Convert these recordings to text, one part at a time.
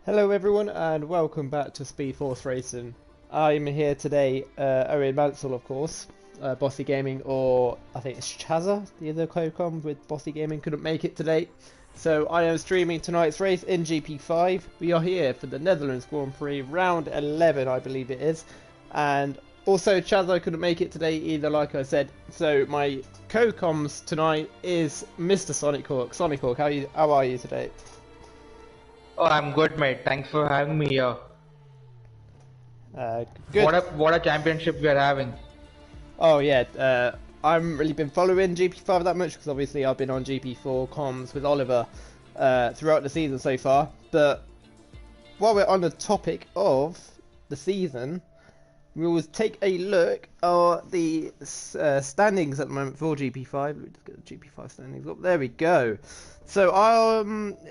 Hello everyone and welcome back to Speed Force Racing. I'm here today, Owen Mansell of course, Bossy Gaming, or I think it's Chazza, the other co-com with Bossy Gaming, couldn't make it today. So I am streaming tonight's race in GP5. We are here for the Netherlands Grand Prix, round 11 I believe it is. And also Chazza couldn't make it today either, like I said. So my co-coms tonight is Mr. Sonic Hawk. Sonic Hawk, how are you today? Oh, I'm good, mate. Thanks for having me here. Good. What a championship we are having. Oh yeah, I haven't really been following GP5 that much because obviously I've been on GP4 comms with Oliver throughout the season so far. But while we're on the topic of the season, we will take a look at the standings at the moment for GP5. Let me just get the GP5 standings up. There we go. So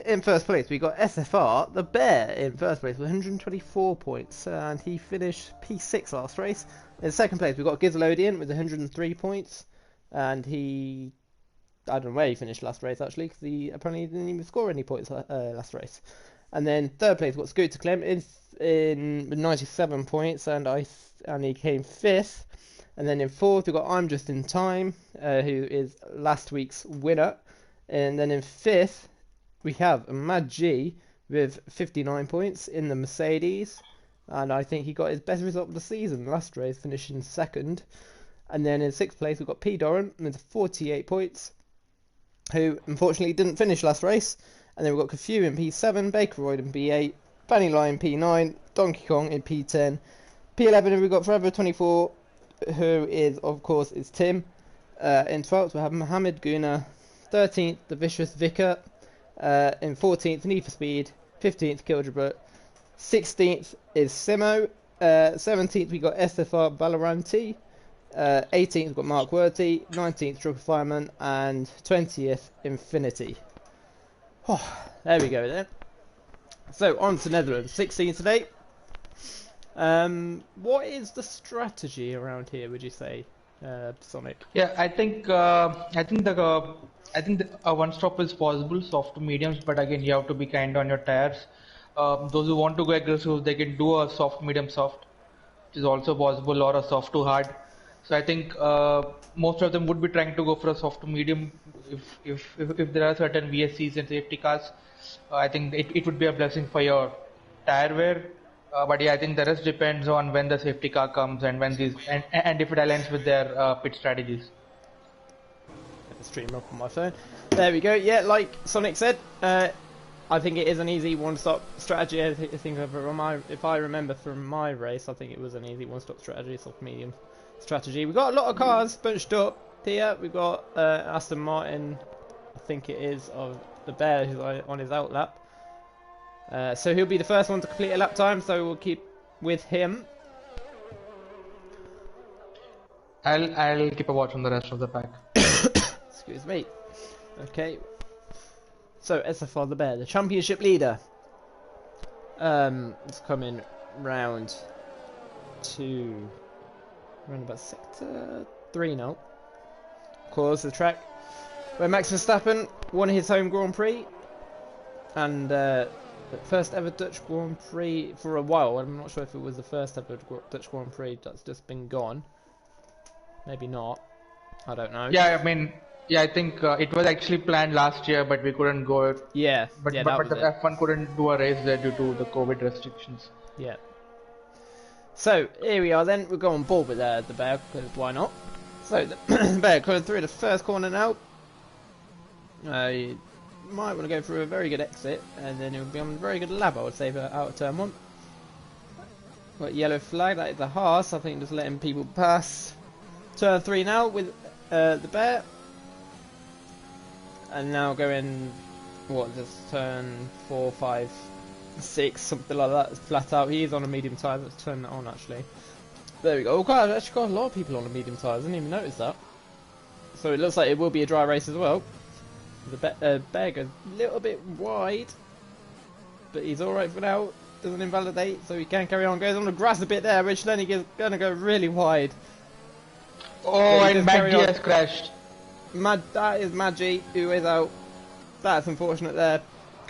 in first place we got SFR, the Bear, in first place with 124 points, and he finished P6 last race. In second place we got Gizlodian with 103 points, and I don't know where he finished last race actually, because he apparently didn't even score any points last race. And then third place we got Scooter Clem with 97 points, and he came fifth. And then in fourth we got I'm Just in Time, who is last week's winner. And then in fifth, we have Mad G with 59 points in the Mercedes. And I think he got his best result of the season last race, finishing second. And then in sixth place, we've got P. Doran with 48 points, who unfortunately didn't finish last race. And then we've got Cafu in P7, Bakeroid in P8, Fanny Lie in P9, Donkey Kong in P10. P11, and we've got Forever 24, who is, of course, is Tim. In 12th, we have Mohammed Guna. 13th, the Vicious Vicar. In 14th, Need for Speed. 15th, Kildrebert. 16th is Simo. 17th, we got SFR Balaranti. 18th, we've got Mark Worthy. 19th, Triple Fireman. And 20th, Infinity. Oh, there we go then. So, on to Netherlands. 16 today. What is the strategy around here, would you say, Sonic? Yeah, I think a one stop is possible, soft to mediums, but again you have to be kind on your tires. Those who want to go aggressive, they can do a soft, medium, soft, which is also possible, or a soft to hard. So I think most of them would be trying to go for a soft to medium. If there are certain VSCs and safety cars, I think it would be a blessing for your tire wear. But yeah, I think the rest depends on when the safety car comes and when these and if it aligns with their pit strategies. Stream up on my phone. There we go. Yeah, like Sonic said, I think it is an easy one-stop strategy. I think if I remember from my race, I think it was an easy one-stop strategy, soft medium strategy. We've got a lot of cars bunched up here. We've got Aston Martin, I think it is, of the Bear, who's on his outlap. So he'll be the first one to complete a lap time, so we'll keep with him. I'll keep a watch on the rest of the pack. Excuse me. Okay. So SFR the Bear, the championship leader. It's coming round about sector 3 now. Of course, the track where Max Verstappen won his home Grand Prix, and the first ever Dutch Grand Prix for a while. I'm not sure if it was the first ever Dutch Grand Prix that's just been gone. Maybe not. I don't know. Yeah, I mean, yeah, I think it was actually planned last year, but we couldn't go. Yeah, but yeah, the F1 couldn't do a race there due to the COVID restrictions. Yeah. So here we are then. We'll go on board with the Bear, because why not? So the Bear coming through the first corner now. You might want to go through a very good exit, and then it'll be on a very good lap, I would say, for out of turn 1. Got yellow flag, that is a Haas. I think just letting people pass. Turn 3 now with the Bear. And now going, just turn 4, 5, 6, something like that. It's flat out. He is on a medium tyre. Let's turn that on actually. There we go. Oh, God, I've actually got a lot of people on a medium tyre. I didn't even notice that. So it looks like it will be a dry race as well. The Bear goes a little bit wide, but he's alright for now. Doesn't invalidate, so he can carry on. Goes on the grass a bit there, which then he's going to go really wide. Oh, and Maggie has crashed. That is Maggie, who is out. That's unfortunate there.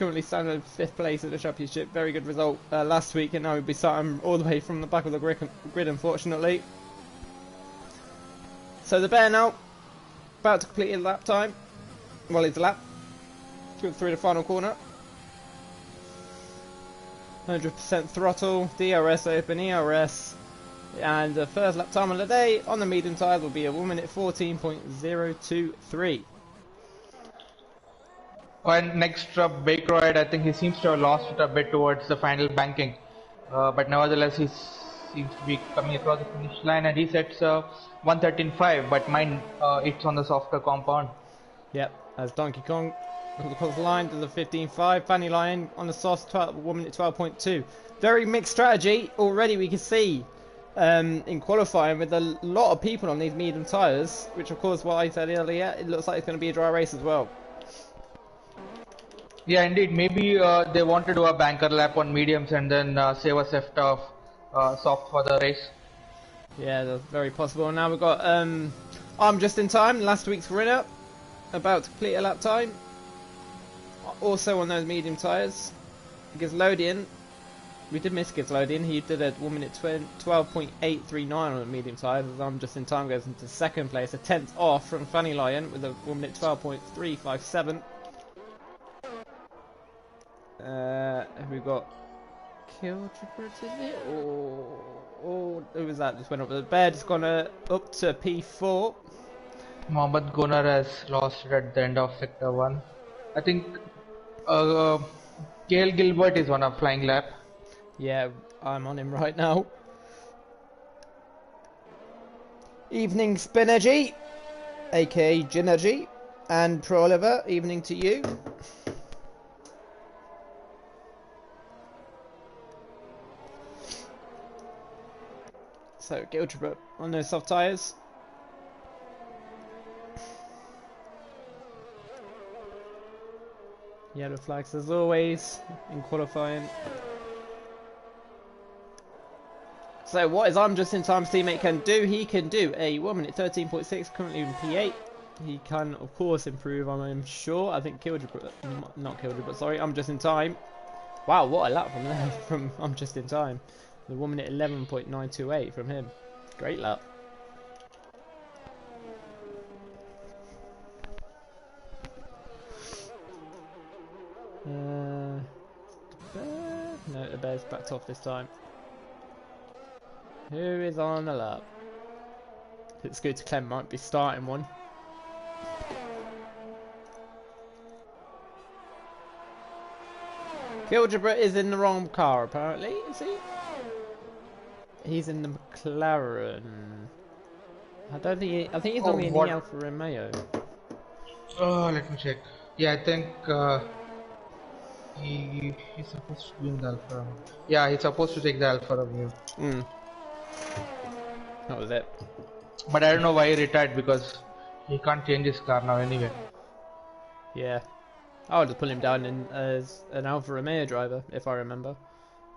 currently standing in 5th place in the championship. Very good result last week, and now we'll be starting all the way from the back of the grid, unfortunately. So the bear now, about to complete his lap time. Well, his lap. Through the final corner. 100% throttle, DRS open, ERS, and the first lap time of the day on the medium tyres will be a 1 minute 14.023. And next up, Bakeroyd, I think he seems to have lost it a bit towards the final banking, but nevertheless he seems to be coming across the finish line, and he sets 1:13.5, but mine it's on the softer compound. Yep, as Donkey Kong across the line to the 15.5, Fanny Lion on the soft 1 minute 12.2. Very mixed strategy already, we can see in qualifying with a lot of people on these medium tyres, which of course what I said earlier, it looks like it's going to be a dry race as well. Yeah, indeed. Maybe they want to do a banker lap on mediums and then save a left of soft for the race. Yeah, that's very possible. Now we've got I'm just in time, last week's winner, about to complete a lap time. Also on those medium tyres. Gizlodian, we did miss Gizlodian, he did a 1 minute 12.839 on the medium tyres, as I'm just in time goes into second place, a 10th off from Fanny Lion with a 1 minute 12.357. We've got Killtripper, is it? Or who was that? Just went up. The bear just gone up to P4. Mohammad Gunnar has lost it at the end of sector 1. I think Gail Gilbert is on a flying lap. Yeah, I'm on him right now. Evening Spinergy, aka Ginergy, and Pro Oliver, evening to you. So, Gilbert on those soft tyres. Yellow flags as always in qualifying. So what is I'm just in time teammate can do? He can do a 1 minute 13.6, currently in P8. He can of course improve, I'm sure. I think not Kildred, sorry, I'm just in time. Wow, what a lap from there from I'm just in time. The 1 minute 11.928 from him. Great lap. No, the bear's backed off this time. Who is on the lap? It's good to Clem might be starting one. Gilgebert is in the wrong car apparently, is he? He's in the McLaren. I don't think I think he's only in the Alfa Romeo. Oh, let me check. Yeah, I think he's supposed to be in the Alfa Romeo. Yeah, he's supposed to take the Alfa Romeo. That was it. But I don't know why he retired, because he can't change his car now anyway. Yeah. I'll just pull him down in, as an Alfa Romeo driver, if I remember.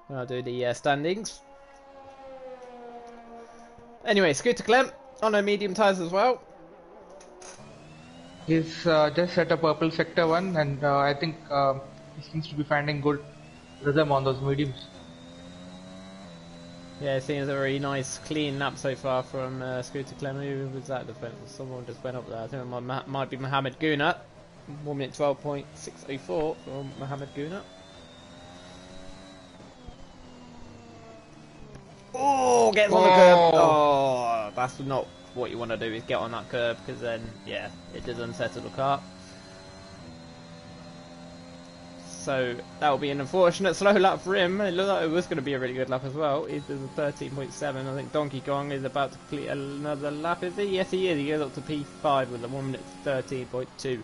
When I do the standings. Anyway, Scooter Clem on our medium tyres as well. He's just set a purple sector 1, and I think he seems to be finding good rhythm on those mediums. Yeah, it seems a very nice, clean lap so far from Scooter Clem. Who was that? Someone just went up there. I think it might be Mohammed Guna. 1 minute 12.604 from Mohammed Guna. Oh, gets on the curb. Oh, that's not what you want to do, is get on that curb, because then, yeah, it does unsettle the car. So that will be an unfortunate slow lap for him. It looked like it was going to be a really good lap as well. He does a 13.7. I think Donkey Kong is about to complete another lap, is he? Yes, he is. He goes up to P5 with a 1 minute 13.2.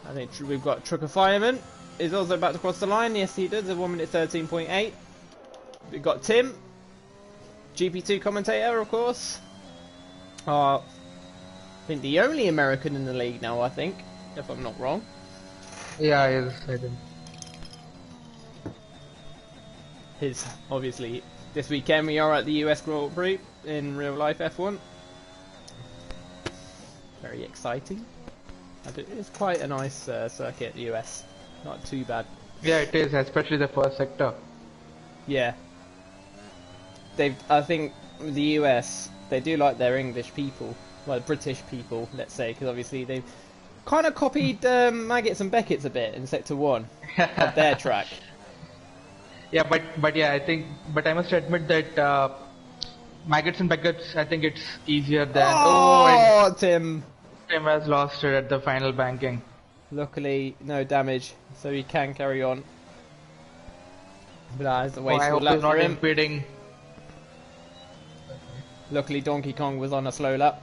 I think we've got Trucker Fireman is also about to cross the line. Yes, he does a 1 minute 13.8. We've got Tim, GP2 commentator, of course. I think the only American in the league now, I think, if I'm not wrong. Yeah, yes, I think. His obviously this weekend we are at the US Grand Prix in real life F1. Very exciting. It's quite a nice circuit, the US. Not too bad. Yeah, it is, especially the first sector. Yeah. I think the US, they do like their English people, well, British people, let's say, because obviously they've kind of copied Maggots and Beckett's a bit in Sector 1 of their track. Yeah, but yeah, but I must admit that Maggots and Beckett's, I think it's easier than. Oh, Tim! Tim has lost it at the final banking. Luckily, no damage, so he can carry on. But that is a I wasteful hope lap he's not for him. impeding. Luckily, Donkey Kong was on a slow lap,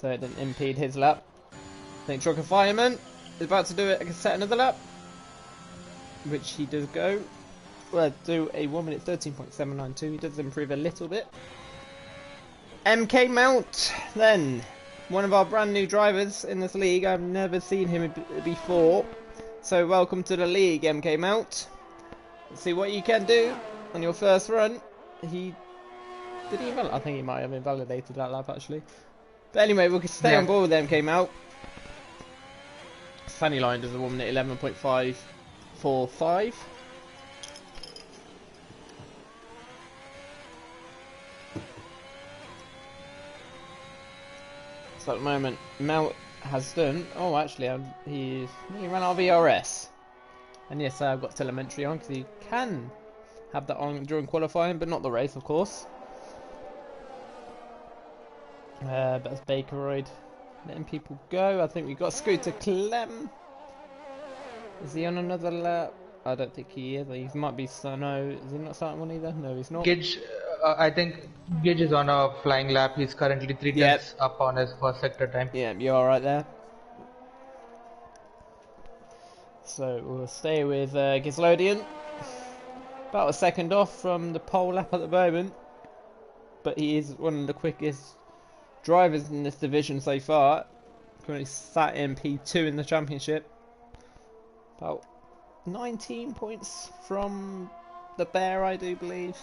so it didn't impede his lap. I think Trucker Fireman is about to do it, set another lap, which he does go. Well, do a 1 minute 13.792. He does improve a little bit. MK Mount, then one of our brand new drivers in this league. I've never seen him before, so welcome to the league, MK Mount. Let's see what you can do on your first run. I think he might have invalidated that lap actually. But anyway, we can stay on board with MK Mount. Fanny Line does a 1 minute 11.545. So at the moment, Mount has done. Oh, actually, he ran out of ERS. And yes, I've got telemetry on because he can have that on during qualifying, but not the race, of course. But that's Bakeroid letting people go. I think we've got Scooter Clem. Is he on another lap? I don't think he is. He might be. No, is he not starting one either? No, he's not. Gidge, I think Gidge is on a flying lap. He's currently 3 tenths up on his first sector time. Yeah, you're alright there. So we'll stay with Gislodian. About a second off from the pole lap at the moment. But he is one of the quickest drivers in this division so far. Currently sat in P2 in the championship. About 19 points from the Bear, I do believe.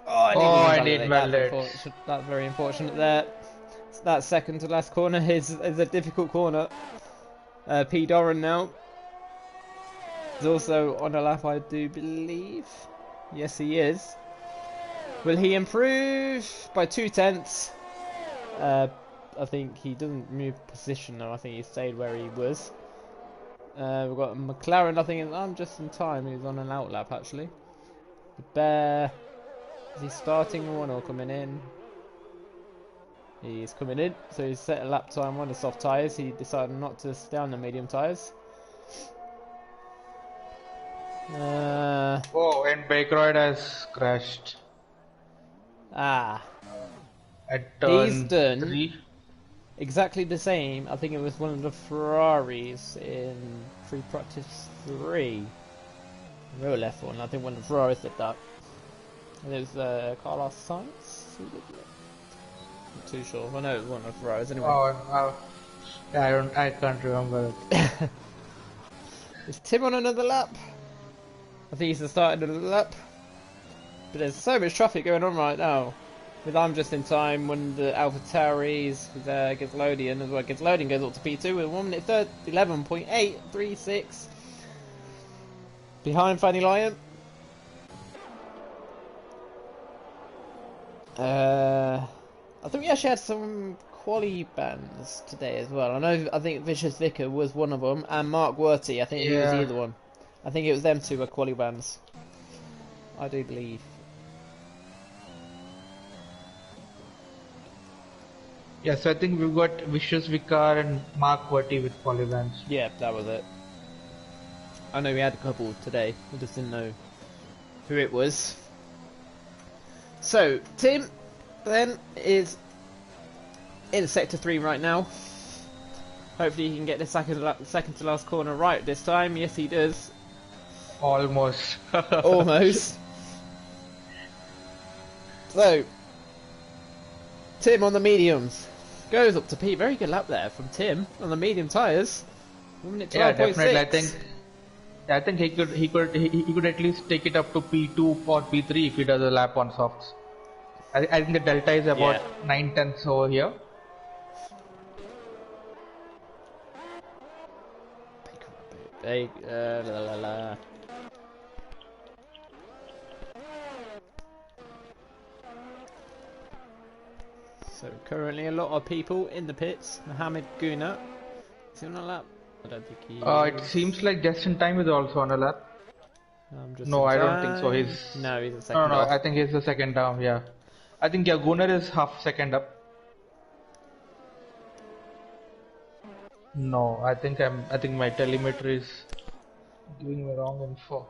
I need Mallet. That's very unfortunate there. That second to last corner is a difficult corner. P. Doran now is also on a lap, I do believe. Yes, he is. Will he improve by 2 tenths? I think he doesn't move position though. I think he stayed where he was. We've got McLaren. I think I'm just in time. He's on an out lap actually. The Bear. Is he starting one or coming in? He's coming in, so he's set a lap time on the soft tyres. He decided not to stay on the medium tyres. And Bakeroid has crashed. At turn He's done 3. exactly the same. I think it was one of the Ferraris in free practice 3. Real left one. I think one of the Ferraris did that. And it was Carlos Sainz who did it. Not too sure. I know it was one of the Ferraris anyway. I can't remember it. Is Tim on another lap? I think he's started another lap. But there's so much traffic going on right now. With I'm just in time when the AlphaTauris with Gislodian as well. Gislodian goes up to P2 with 1 minute 11.836. Behind Fanny Lion. I think we actually had some quali bands today as well. I think Vicious Vicar was one of them, and Mark Werty. I think he was the other one. I think it was them two were quali bands. I do believe. Yeah, so I think we've got Vicious Vicar and Mark Werty with quali bands. Yeah, that was it. I know we had a couple today. I just didn't know who it was. So Tim then is in sector 3 right now. Hopefully he can get the second to last corner right this time. Yes, he does. Almost. Almost. So Tim on the mediums goes up to P. Very good lap there from Tim on the medium tyres. 1 minute 12.6. Yeah, definitely. I think he could at least take it up to P2 or P3 if he does a lap on softs. I think the delta is about 9 tenths over here. La, la, la. So currently a lot of people in the pits. Mohamed Guna. Is he on a lap? I don't think he It is. seems like Just in Time is also on a lap. I'm just No, in I don't think so. time. He's No, he's a no, second no. off. I think he's the second down. Yeah, I think yeah, Gunnar is half second up. No, I think my telemetry is giving me wrong info.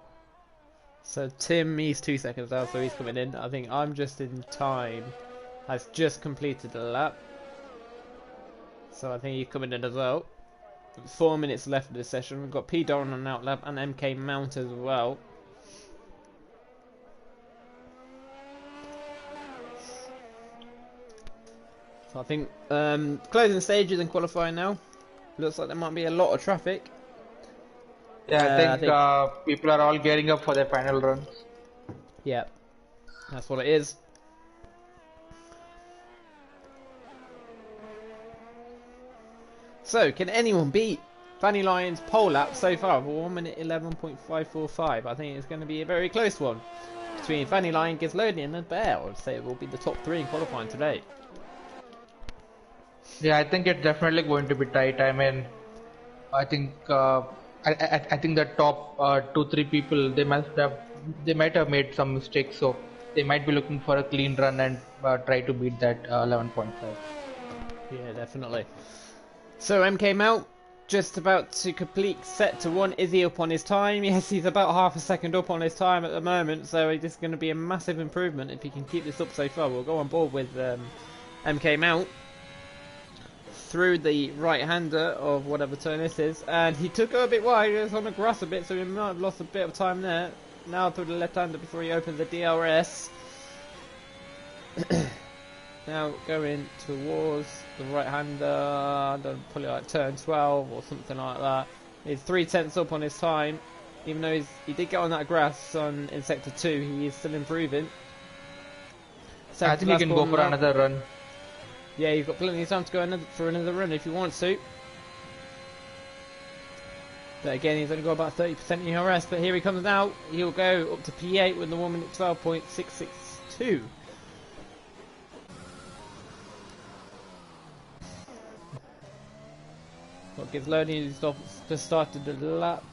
So Tim, he's 2 seconds out, so he's coming in. I think I'm just in time. Has just completed the lap. So I think he's coming in as well. 4 minutes left of this session. We've got P Doran on an out lap and MK Mount as well. So I think closing stages and qualifying now. Looks like there might be a lot of traffic. Yeah, I think people are all gearing up for their final runs. Yeah, that's what it is. So, can anyone beat Fanny Lyon's pole lap so far for 1 minute 11.545? I think it's going to be a very close one between Fanny Lyon, Gizlodian and Bear. I would say it will be the top 3 in qualifying today. Yeah, I think it's definitely going to be tight. I mean, I think I think the top 2-3 people they might have made some mistakes, so they might be looking for a clean run and try to beat that 11.5. Yeah, definitely. So MK Mount just about to complete set to 1. Is he up on his time? Yes, he's about half a second up on his time at the moment, so this is going to be a massive improvement if he can keep this up so far. We'll go on board with MK Mount through the right-hander of whatever turn this is, and he took it a bit wide. It was on the grass a bit, so he might have lost a bit of time there. Now through the left-hander before he opens the DRS. Now going towards the right-hander, don't pull it like turn 12 or something like that. He's 3/10 up on his time, even though he did get on that grass in sector 2. He is still improving. I think he can go for another run. Yeah, you've got plenty of time to go for another run if you want to. But again, he's only got about 30% ERS. But here he comes now. He'll go up to P8 with the 1 minute 12.662. Got Gizlodian who's just started the lap.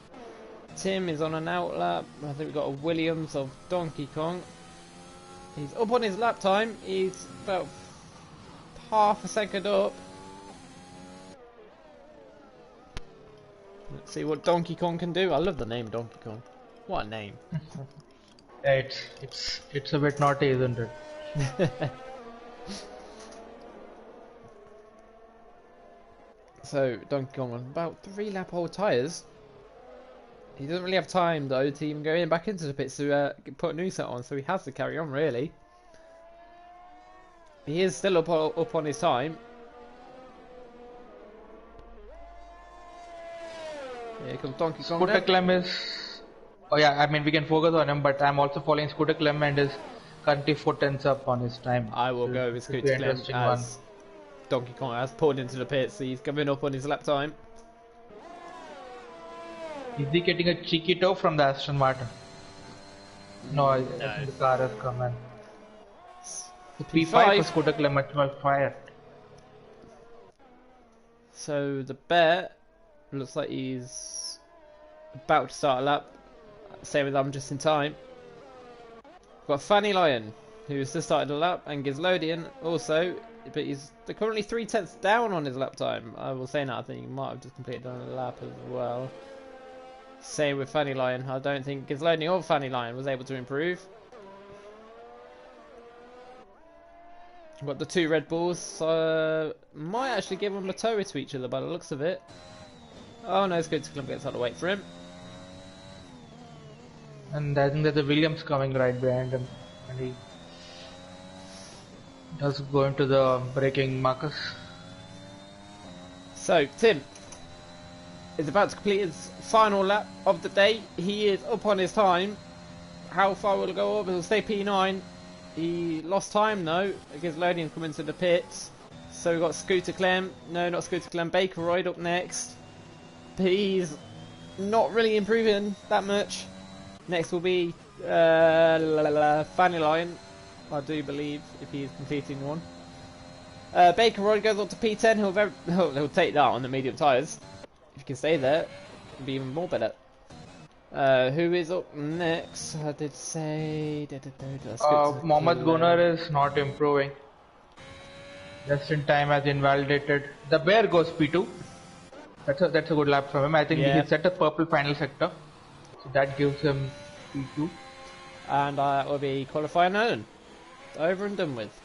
Tim is on an out lap. I think we've got a Williams of Donkey Kong. He's up on his lap time. He's about half a second up. Let's see what Donkey Kong can do. I love the name Donkey Kong. What a name. It's a bit naughty, isn't it? So Donkey Kong on about 3 lap old tyres. He doesn't really have time though to even go back into the pits to put a new set on, so he has to carry on really. He is still up on his time. Here comes Donkey Kong. Scooter Clem is... Oh yeah, I mean we can focus on him, but I'm also following Scooter Clem and is currently 4/10 up on his time. I will go with Scooter Clem as Donkey Kong has pulled into the pits, so he's coming up on his lap time. Is he getting a cheeky toe from the Aston Martin? No, I think the car has come in. The P5 for Scooter Clem much more fired. So the Bear looks like he's about to start a lap. Same as I'm just in time. We've got Fanny Lyon, who's just started a lap, and Gizlodian also, but he's currently 3/10 down on his lap time. I will say that I think he might have just completed on a lap as well. Same with Fanny Lyon. I don't think Gizlodian or Fanny Lyon was able to improve. We've got the 2 Red Bulls. Might actually give them a tow to each other by the looks of it. Oh no, Scooter Clem gets out of the way for him. And I think there's a Williams coming right behind him. And he does go into the braking markers. So, Tim is about to complete his final lap of the day. He is up on his time. How far will it go up? It'll stay P9. He lost time though. Gizlodian coming to the pits. So we've got Scooter Clem. No, not Scooter Clem. Baker Royd up next. But he's not really improving that much. Next will be Fanny Lion, I do believe, if he's completing one. Baker Roy goes up to P10. He'll take that on the medium tyres. If you can stay there, it'll be even more better. Who is up next? I did say. Mohammad Gunnar is not improving. Just in time has invalidated. The Bear goes P2. That's a good lap from him. I think he set a purple final sector, so that gives him P2. And that will be qualifying known. Over and done with.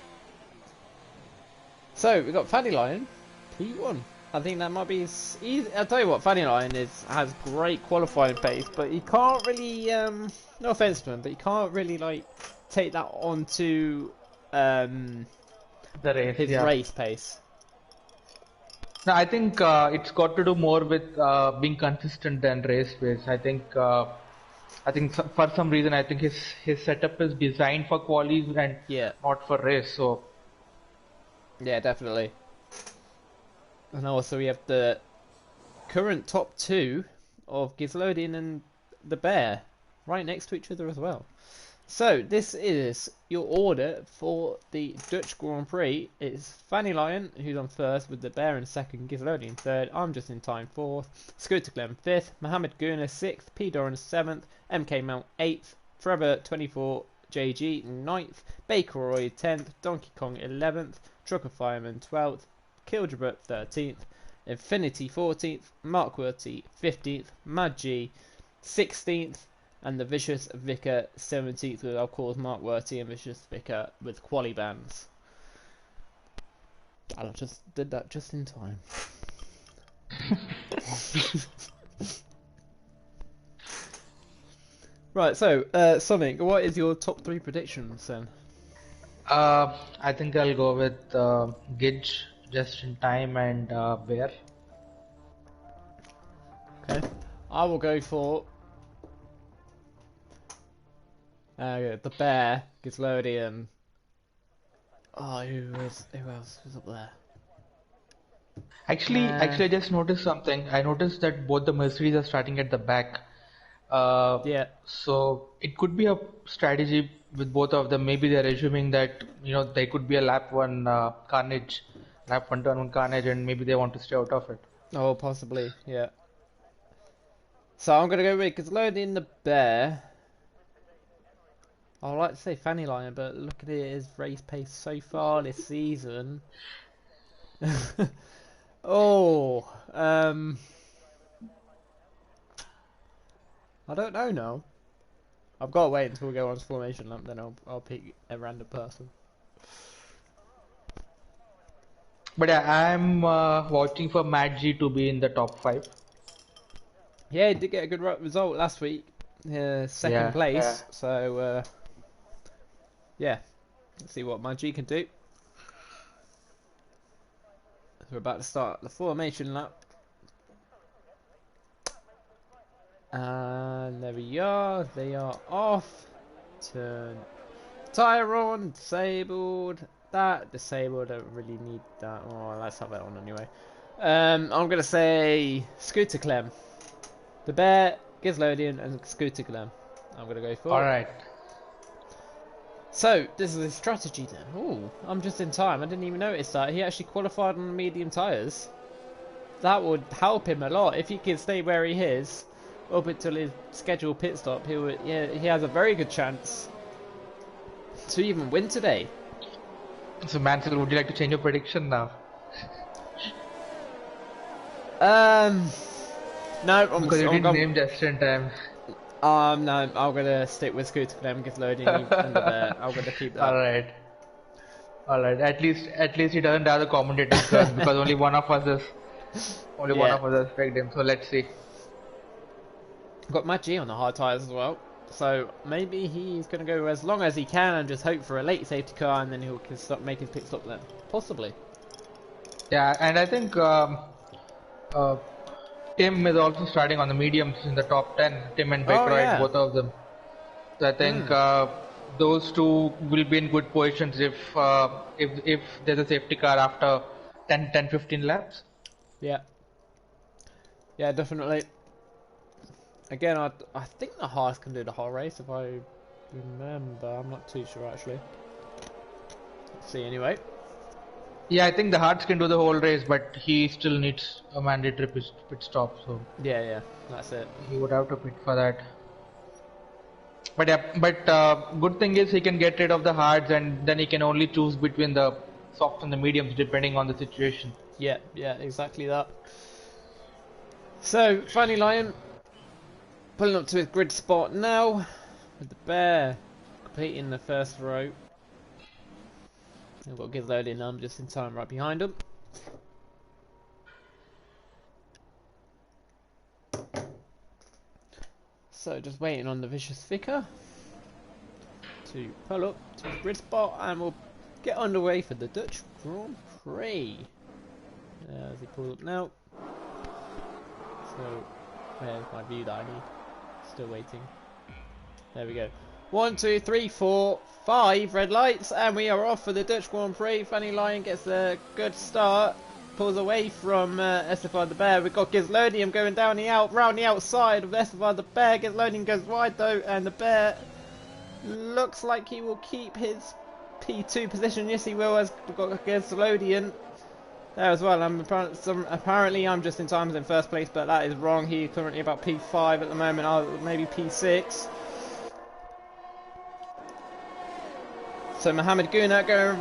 So we've got Fanny Lion, P1. I think that might be easy. I'll tell you what, Fanny Lion has great qualifying pace, but he can't really, no offense to him, but he can't really like take that onto the race, his race pace. No, I think it's got to do more with being consistent than race pace. I think for some reason I think his setup is designed for qualies and not for race. So yeah, definitely. And also we have the current top two of Gizlodian and the Bear right next to each other as well. So this is your order for the Dutch Grand Prix. It's Fanny Lion who's on first, with the Bear in second, Gizlodian third, I'm just in time fourth, Scooter Clem fifth, Mohammed Gurner sixth, P Doran seventh, MK Mount eighth, Forever 24 JG ninth, Baker Roy 10th, Donkey Kong 11th, Trucker Fireman 12th, Kildrebert 13th, Infinity 14th, Mark Worthy 15th, Mad G 16th, and the Vicious Vicar 17th, with of course Mark Worthy and Vicious Vicar with quali bands. I just did that just in time. Right, so Sonic, what is your top three predictions then? I think I'll go with Gidge, Just in Time, and Bear. Okay, I will go for the Bear, Gizlodian. Oh, who else was up there? Actually, I just noticed something. I noticed that both the Mercedes are starting at the back. So it could be a strategy with both of them. Maybe they're assuming that there could be a lap one carnage, lap one turn one carnage, and maybe they want to stay out of it. Oh, possibly, yeah. So I'm gonna go with Gizlodian the Bear. I'd like to say Fanny Lion, but look at his race pace so far this season. Oh, I don't know now. I've got to wait until we go on to formation lap, then I'll pick a random person. But yeah, I'm watching for Mad G to be in the top 5. Yeah, he did get a good result last week, second place. Yeah. So yeah, let's see what Mad G can do. We're about to start the formation lap. And there we are, they are off. Turn tyre on, disabled. That disabled, don't really need that. Oh, let's have that on anyway. I'm gonna say Scooter Clem, the Bear, Gizlodian, and Scooter Clem. I'm gonna go for. Alright. So this is a strategy then. Oh, I'm just in time. I didn't even notice that he actually qualified on the medium tyres. That would help him a lot if he can stay where he is up until his scheduled pit stop. He has a very good chance to even win today. So Mansell, would you like to change your prediction now? No, because you didn't name just in time. No, I'm gonna stick with Scooter Clem, Gizlodian, and the Bear. I'm gonna keep that. Alright. At least he doesn't have the commentator's curse, because only one of us has picked him. So let's see. Got Mad G on the hard tyres as well, so maybe he's gonna go as long as he can and just hope for a late safety car, and then he'll make his pit stop then, possibly. Yeah, and I think Tim is also starting on the mediums in the top 10. Tim and Baker, both of them. So I think those two will be in good positions if there's a safety car after 10-15 laps. Yeah, definitely. Again, I think the Haas can do the whole race if I remember. I'm not too sure actually. Let's see anyway. Yeah, I think the Hearts can do the whole race, but he still needs a mandatory pit stop, so Yeah, that's it. he would have to pit for that. But yeah, but good thing is he can get rid of the hards, and then he can only choose between the softs and the mediums depending on the situation. Yeah, exactly that. So, Fanny Lion pulling up to his grid spot now, with the bear completing the first row. We've got Gizlody and I'm just in time right behind him. So just waiting on the Vicious Vicar to pull up to his grid spot, and we'll get underway for the Dutch Grand Prix. As he pulls up now. So, where's my view that I need? Still waiting. There we go. 1, 2, 3, 4, 5 red lights, and we are off for the Dutch Grand Prix. Fanny Lion gets a good start, pulls away from Esteban the Bear. We've got Gizlodium going down round the outside of Esteban the Bear. Gizlodium goes wide though, and the Bear looks like he will keep his P2 position. Yes, he will, as we've got Gizlodium there as well. Apparently I'm just in times in first place, but that is wrong. He's currently about P5 at the moment, maybe P6. So Mohamed Guna going,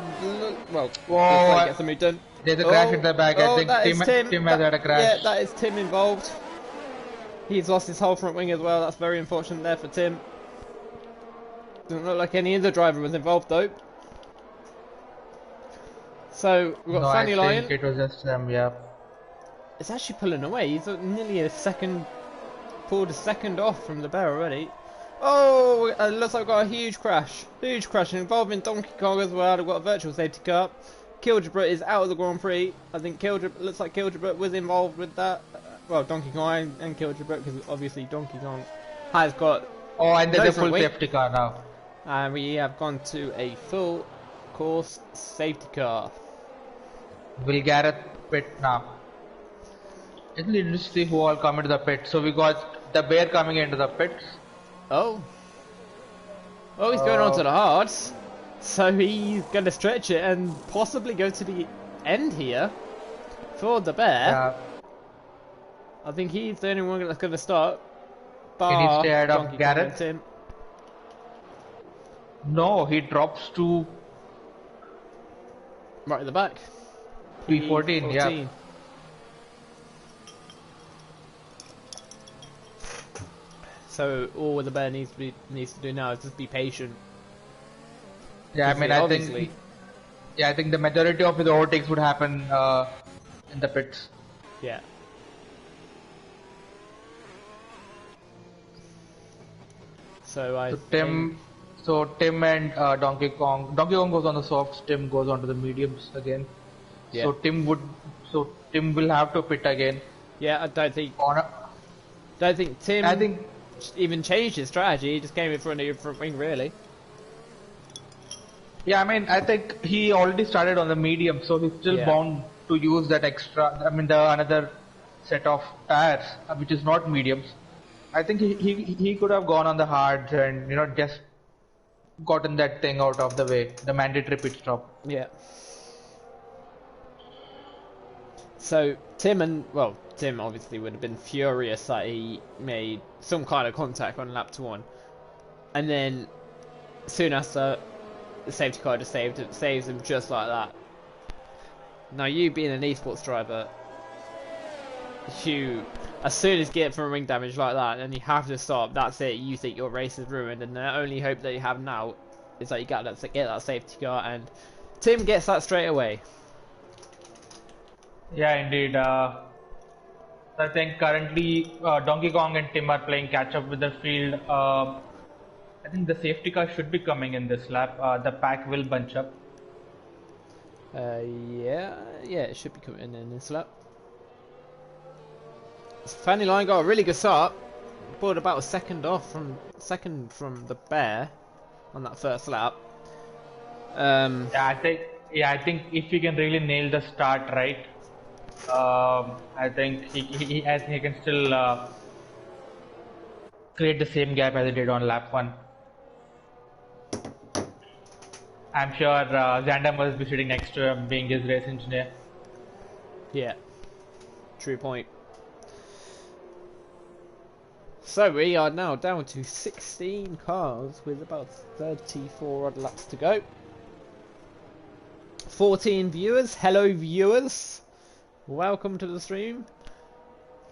well, Whoa, gets the move done. There's a crash at the back. I think Tim has had a crash. Yeah, that is Tim involved. He's lost his whole front wing as well. That's very unfortunate there for Tim. Doesn't look like any other driver was involved though. So we've got Fanny Lion. I think it was just yeah. It's actually pulling away. He's nearly pulled a second off from the Bear already. Oh, it looks like we've got a huge crash. Huge crash involving Donkey Kong as well. We've got a virtual safety car. Kildrebert is out of the Grand Prix. I think looks like Kildrebert was involved with that. Well, Donkey Kong and Kildrebert, because obviously Donkey Kong has got. Oh, and there's a full safety car now. And we have gone to a full course safety car. Will Gareth pit now? Isn't it interesting to see who all come into the pit? So we got the Bear coming into the pits. Oh, he's going on to the hards, so he's going to stretch it and possibly go to the end here for the Bear. Yeah. I think he's the only one that's going to start. Can he stay ahead of Gareth? No, he drops to right at the back. P14, yeah. So all the Bear needs to do now is just be patient. Yeah, I mean, I think the majority of the overtakes would happen in the pits. Yeah. So Tim and Donkey Kong goes on the softs. Tim goes on to the mediums again. Yeah. So Tim will have to pit again. Yeah, I don't think Tim even changed his strategy. He just came in front of your front wing, really. Yeah, I mean, I think he already started on the medium, so he's still bound to use that extra. I mean, the another set of tires, which is not mediums. I think he could have gone on the hards and just gotten that thing out of the way, the mandatory pit stop. Yeah. So Tim obviously would have been furious that he made some kind of contact on lap 1, and then soon after the safety car just saves him just like that. Now you being an esports driver, as soon as you get from ring damage like that and you have to stop, that's it, you think your race is ruined, and the only hope that you have now is that you get that safety car, and Tim gets that straight away. Yeah, indeed. I think currently Donkey Kong and Tim are playing catch up with the field. I think the safety car should be coming in this lap. The pack will bunch up. Yeah, it should be coming in this lap. Fanny Lion got a really good start. Pulled about a second from the Bear on that first lap. I think if he can really nail the start right, I think he can still create the same gap as he did on lap 1. I'm sure Xander must be sitting next to him, being his race engineer. Yeah, true point. So we are now down to 16 cars with about 34 odd laps to go. 14 viewers. Hello viewers. Welcome to the stream.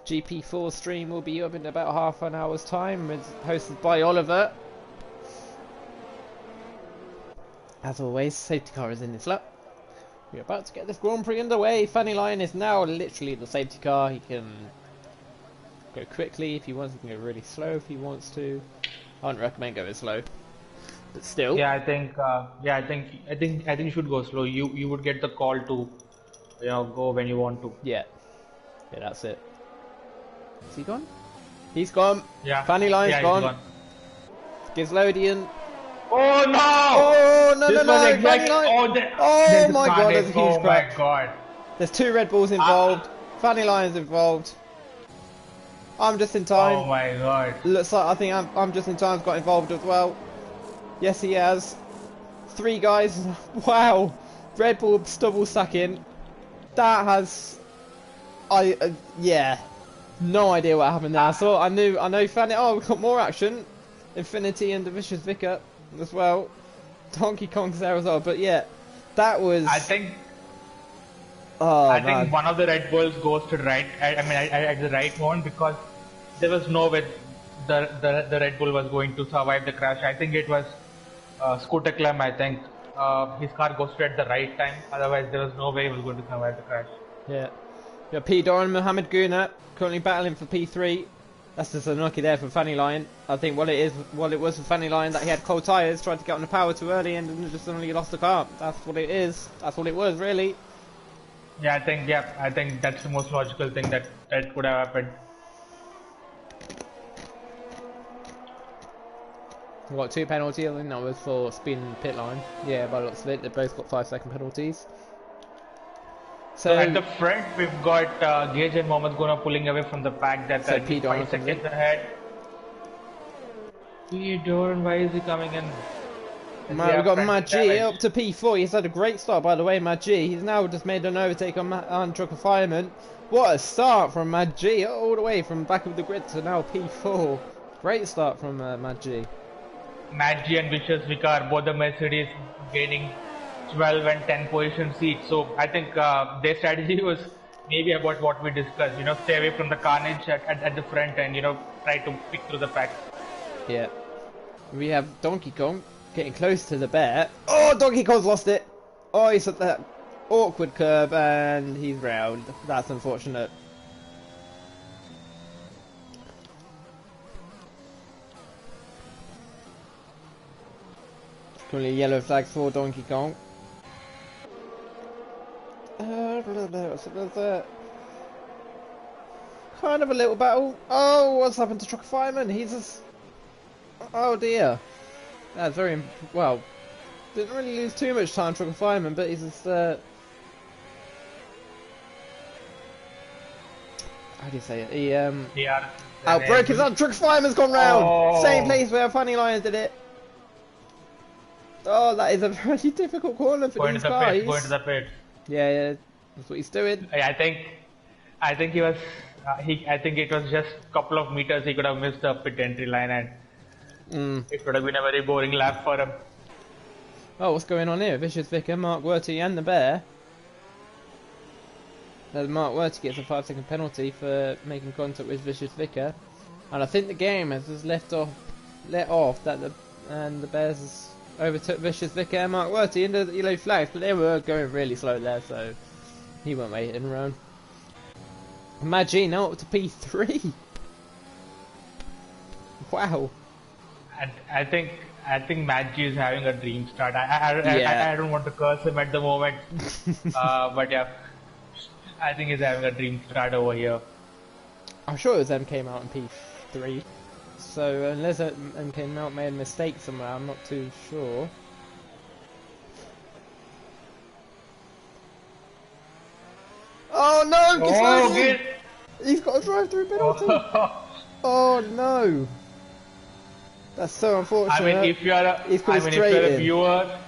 GP4 stream will be up in about half an hour's time. It's hosted by Oliver. As always, safety car is in this lap. We're about to get this Grand Prix underway. Fanny Lion is now literally the safety car. He can go quickly if he wants. He can go really slow if he wants to. I wouldn't recommend going slow, but still. Yeah, I think you should go slow. You would get the call to, go when you want to. Yeah, that's it. Is he gone? He's gone. Yeah. Fanny Lion's gone. Gislodian. Oh no! Oh no! This no! was exact. Oh my god! There's a huge crash. Oh my god! There's 2 Red Bulls involved. Fanny Lion's involved. I'm just in time. Oh my god! Looks like I think I'm just in time. Got involved as well. Yes, he has. 3 guys. Wow. Red Bull stubble stacking. That has. Yeah. No idea what happened there. So I know Fanny. Oh, we've got more action. Infinity and the Vicious Vicar as well. Donkey Kong's there as well. But yeah, that was. I think one of the Red Bulls goes to right. At the right moment, because there was no way the Red Bull was going to survive the crash. I think it was Scooter Clem. I think his car goes to at the right time. Otherwise, there was no way he was going to survive the crash. Yeah. Yeah. P. Doran, Mohammed Guna currently battling for P3. That's just unlucky there for Fanny Lion. I think what it was for Fanny Lion that he had cold tyres, tried to get on the power too early and just suddenly lost the car. That's what it is. That's what it was, really. Yeah, I think that's the most logical thing that could have happened. We've got 2 penalties. I think that was for speed and pit line. Yeah, by the looks of it, they both got 5-second penalties. So at the front, we've got Gage and Mohammed Guna pulling away from the pack. That's so 5 seconds ahead. P. Doran, why is he coming in? We've got Mad G up to P4. He's had a great start, by the way, Mad G. He's now just made an overtake on Trucker Fireman. What a start from Mad G, all the way from back of the grid to now P4. Great start from Mad G. Mad G and Vicious Vicar, both the Mercedes gaining 12 and 10 position seats. So I think their strategy was maybe about what we discussed. Stay away from the carnage at the front and try to pick through the pack. Yeah. We have Donkey Kong getting close to the bear. Oh, Donkey Kong's lost it. Oh, he's at that awkward curb and he's round. That's unfortunate. Currently yellow flag for Donkey Kong. Kind of a little battle. Oh, what's happened to Trucker Fireman? He's just... Oh dear. That's very... Well, didn't really lose too much time, Trucker Fireman, but he's just... How do you say it? He, Yeah. outbroke his Trucker Fireman's gone round! Oh. Same place where Funny Lion did it. Oh, that is a very difficult corner for these guys. Going to the pit. Yeah, that's what he's doing. I think he was. I think it was just a couple of meters. He could have missed the pit entry line, and it would have been a very boring lap for him. Oh, what's going on here? Vicious Vicar, Mark Werty, and the Bear. Mark Werty gets a 5-second penalty for making contact with Vicious Vicar, and I think the game has just let off that the Bears overtook Vicious Vicar and Mark Werty into the yellow flags, but they were going really slow there, so he won't wait in around. Mad G now up to P3. Wow. I think Mad G is having a dream start. I don't want to curse him at the moment, but yeah, I think he's having a dream start over here. I'm sure it was them came out in P3. So unless MK Mount made a mistake somewhere, I'm not too sure. Oh no! He's got a drive-through penalty. Oh no! That's so unfortunate. I mean, if you are a, He's put I mean, straight if you are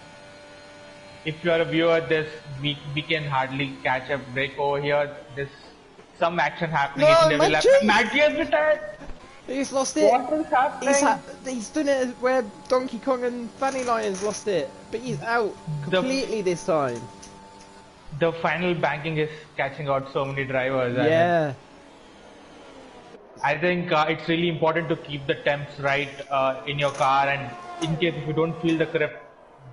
a in. viewer, this we can hardly catch a break over here. There's some action happening each No, and every lap. Maggi! Maggie has retired. He's lost it. What is happening? He's done it where Donkey Kong and Fanny Lions lost it, but he's out completely this time. The final banking is catching out so many drivers. Yeah. I think it's really important to keep the temps right in your car, and in case if you don't feel the grip,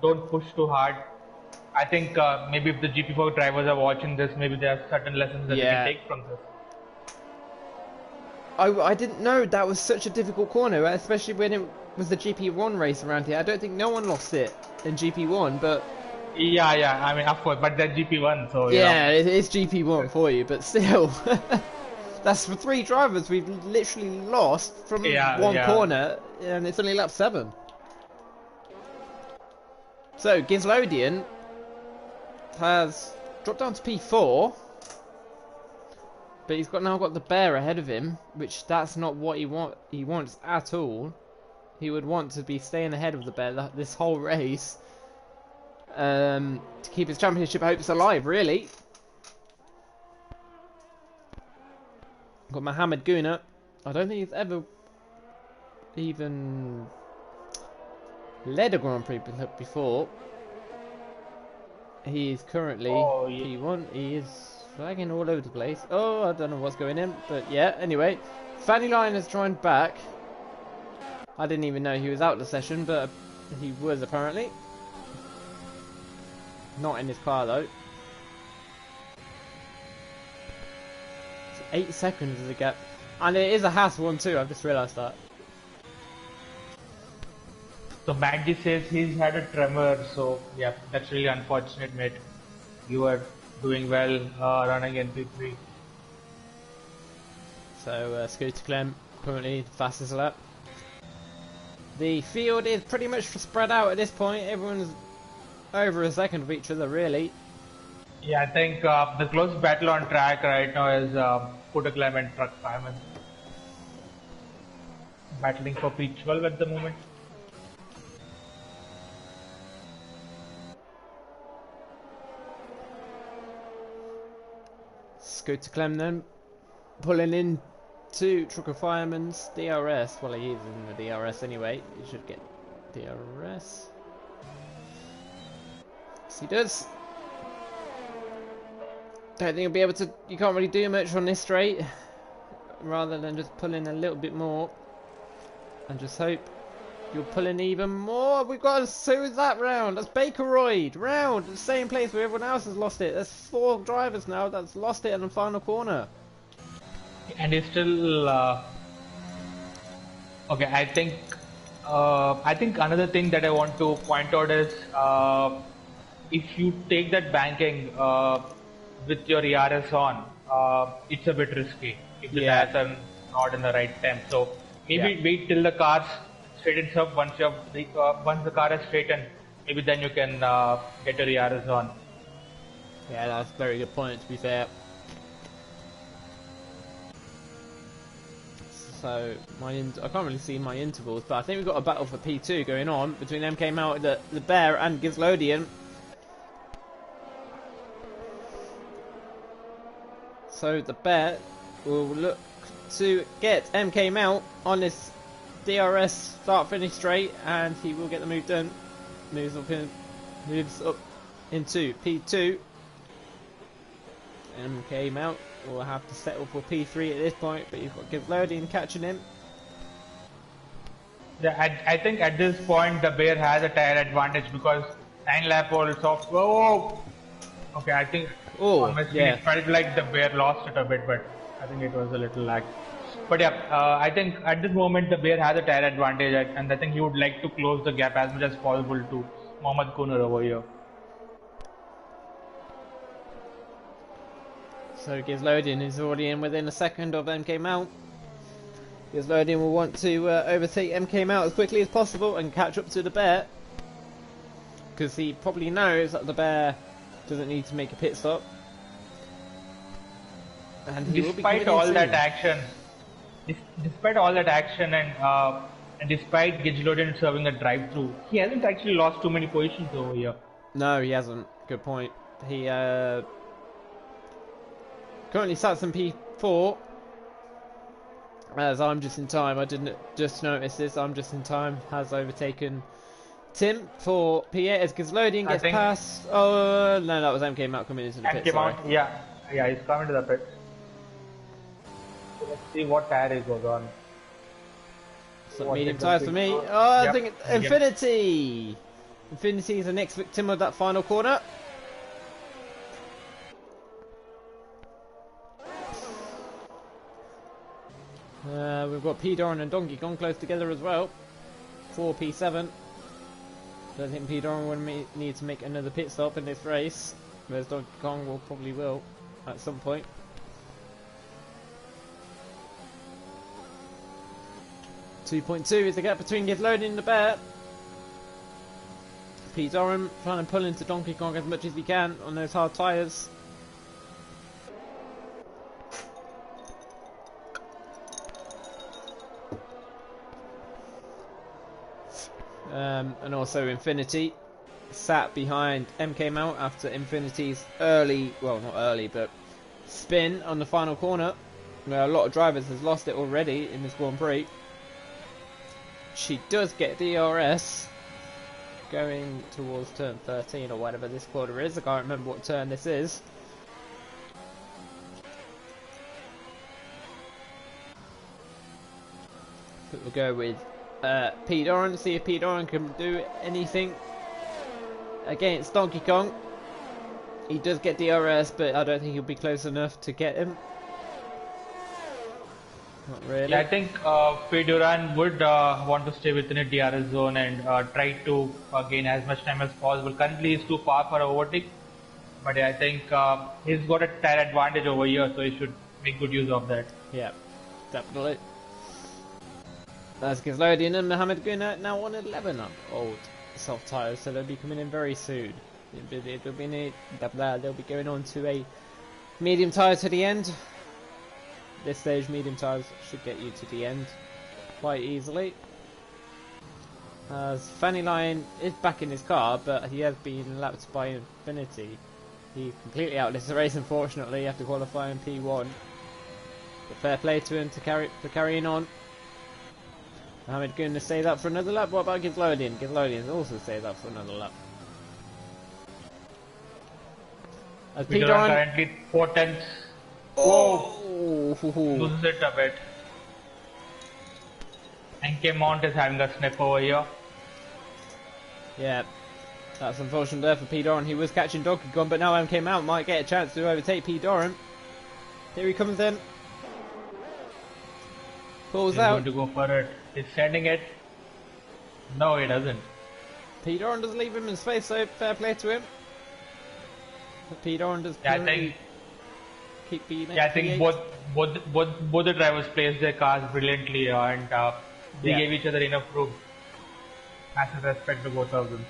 don't push too hard. I think maybe if the GP4 drivers are watching this, maybe there are certain lessons that they can take from this. I didn't know that was such a difficult corner, especially when it was the GP1 race around here. I don't think no one lost it in GP1, but... Yeah, I mean, of course, but that's GP1, so... Yeah, it is GP1 for you, but still... That's for 3 drivers we've literally lost from one corner, and it's only lap 7. So, Gizlodian has dropped down to P4, but he's now got the bear ahead of him, which that's not what he wants at all. He would want to be staying ahead of the bear this whole race, to keep his championship hopes alive, really. Got Mohammed Guna. I don't think he's ever even led a Grand Prix before. He is currently P1. He is flagging all over the place. Oh, I don't know what's going in, but yeah. Anyway, Fanny Lion has joined back. I didn't even know he was out of the session, but he was apparently. Not in his car though. 8 seconds is a gap, and it is a Haas one too. I've just realised that. So Maggie says he's had a tremor, so yeah, that's really unfortunate, mate. You are doing well, running in P3. So Scooter Clem currently the fastest lap. The field is pretty much spread out at this point. Everyone's over a second of each other, really. Yeah, I think the closest battle on track right now is Scooter Clem and Truck Fireman. Battling for P12 at the moment. Scooter Clem then pulling in to Trucker Fireman's DRS. Well, he is in the DRS anyway. He should get DRS. Yes, he does. Don't think he'll be able to. You can't really do much on this straight, rather than just pull in a little bit more, and just hope you'll pull in even more. We've got so is that round. That's Bakeroid round, the same place where everyone else has lost it. There's 4 drivers now that's lost it in the final corner. And it's still okay. I think another thing that I want to point out is if you take that banking with your ERS on, it's a bit risky if the tires are not in the right temp. So maybe wait till the car straightens up. Once the car is straightened, maybe then you can get your ERS on. Yeah, that's a very good point, to be fair. So I can't really see my intervals, but I think we've got a battle for P2 going on between MK Mount, the Bear, and Gizlodian. So the Bear will look to get MK Mount on this DRS start-finish straight, and he will get the move done. Moves up into P2. MK Mount will have to settle for P3 at this point, but you've got Gizlodian catching him. Yeah, I think at this point the Bear has a tire advantage because 9 lap all soft. Oh, okay. I think it felt like the Bear lost it a bit, but I think it was a little lag. But yeah, I think at this moment the Bear has a tire advantage, and I think he would like to close the gap as much as possible to Mohammed Kuner over here. So Gizlodian is already in within a second of MK Mount. Gizlodian will want to overtake MK Mount as quickly as possible and catch up to the Bear, because he probably knows that the Bear doesn't need to make a pit stop. And he despite all that action, and And despite Gidgelodian serving a drive-through, he hasn't actually lost too many positions over here. No, he hasn't. Good point. He currently starts in P4. As I'm just in time, I didn't just notice this. I'm just in time. Has overtaken Tim for P8 as Gizlodian gets past. Oh no, that was MK Mount coming into the pit. MK Mount, yeah, he's coming to the pit. So let's see what tire he goes on. So medium tyres for me. Oh, I think it's Infinity. Infinity is the next victim of that final corner. We've got P Doran and Donkey Kong close together as well. 4 P7. Don't think P Doran will need to make another pit stop in this race, whereas Donkey Kong probably will at some point. .2 is the gap between Gizlodian and the Bear. P Doran trying to pull into Donkey Kong as much as he can on those hard tyres. And also Infinity sat behind MK Mount after Infinity's early, well not early, but spin on the final corner, where a lot of drivers has lost it already in this Grand Prix. She does get DRS going towards turn 13 or whatever this quarter is. I can't remember what turn this is. But we'll go with P Doran, see if P Doran can do anything against Donkey Kong. He does get DRS, but I don't think he'll be close enough to get him. Not really. Yeah, I think P Doran would want to stay within a DRS zone and try to gain as much time as possible. Currently he's too far for overtake, but yeah, I think he's got a tire advantage over here, so he should make good use of that. Yeah, definitely. That's Gizlodian and Mohammed Guna now on 11 up old soft tyres, so they'll be coming in very soon. They'll be going on to a medium tyre to the end. This stage, medium tyres should get you to the end quite easily. As Fanny Lion is back in his car, but he has been lapped by Infinity. He completely outlived the race, unfortunately, after qualifying P1. But fair play to him for carrying on. Mohammed Guna stays up for another lap. What about Gizlodian? Gizlodian also stays up for another lap. As P Doran currently 4/10. Oh! Loses it a bit. NK Mount is having a snip over here. Yeah, that's unfortunate there for P Doran. He was catching Donkey Kong, but now MK Mount might get a chance to overtake P Doran. Here he comes in. Pulls out. He's going to go for it. He's sending it. No, he doesn't. P Doran doesn't leave him in space, so fair play to him. But P Doran does keep beating it. Yeah, I think both the drivers placed their cars brilliantly and they gave each other enough room. Massive respect to both of them.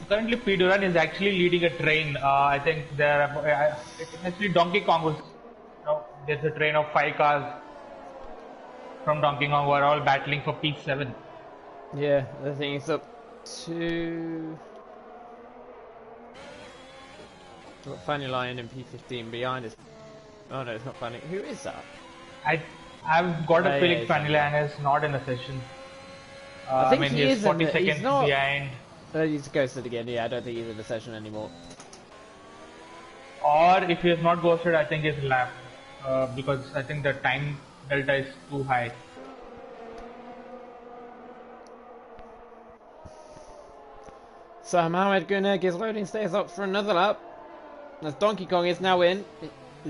Currently, P Doran is actually leading a train. I think actually Donkey Kong was. There's a train of 5 cars from Donkey Kong who are all battling for P7. Yeah, I think it's up to... We've got Fanny Lion and P15 behind us. Oh no, it's not Fanny. Who is that? I've got a feeling Fanny Lion is not in the session. I think he he's is 40 in seconds he's not... behind. He's ghosted again. Yeah, I don't think he's in the session anymore. Or if he is not ghosted, I think he's lapped. Because I think the time delta is too high. So Mohammed Guna Gizlodian stays up for another lap. As Donkey Kong is now in. I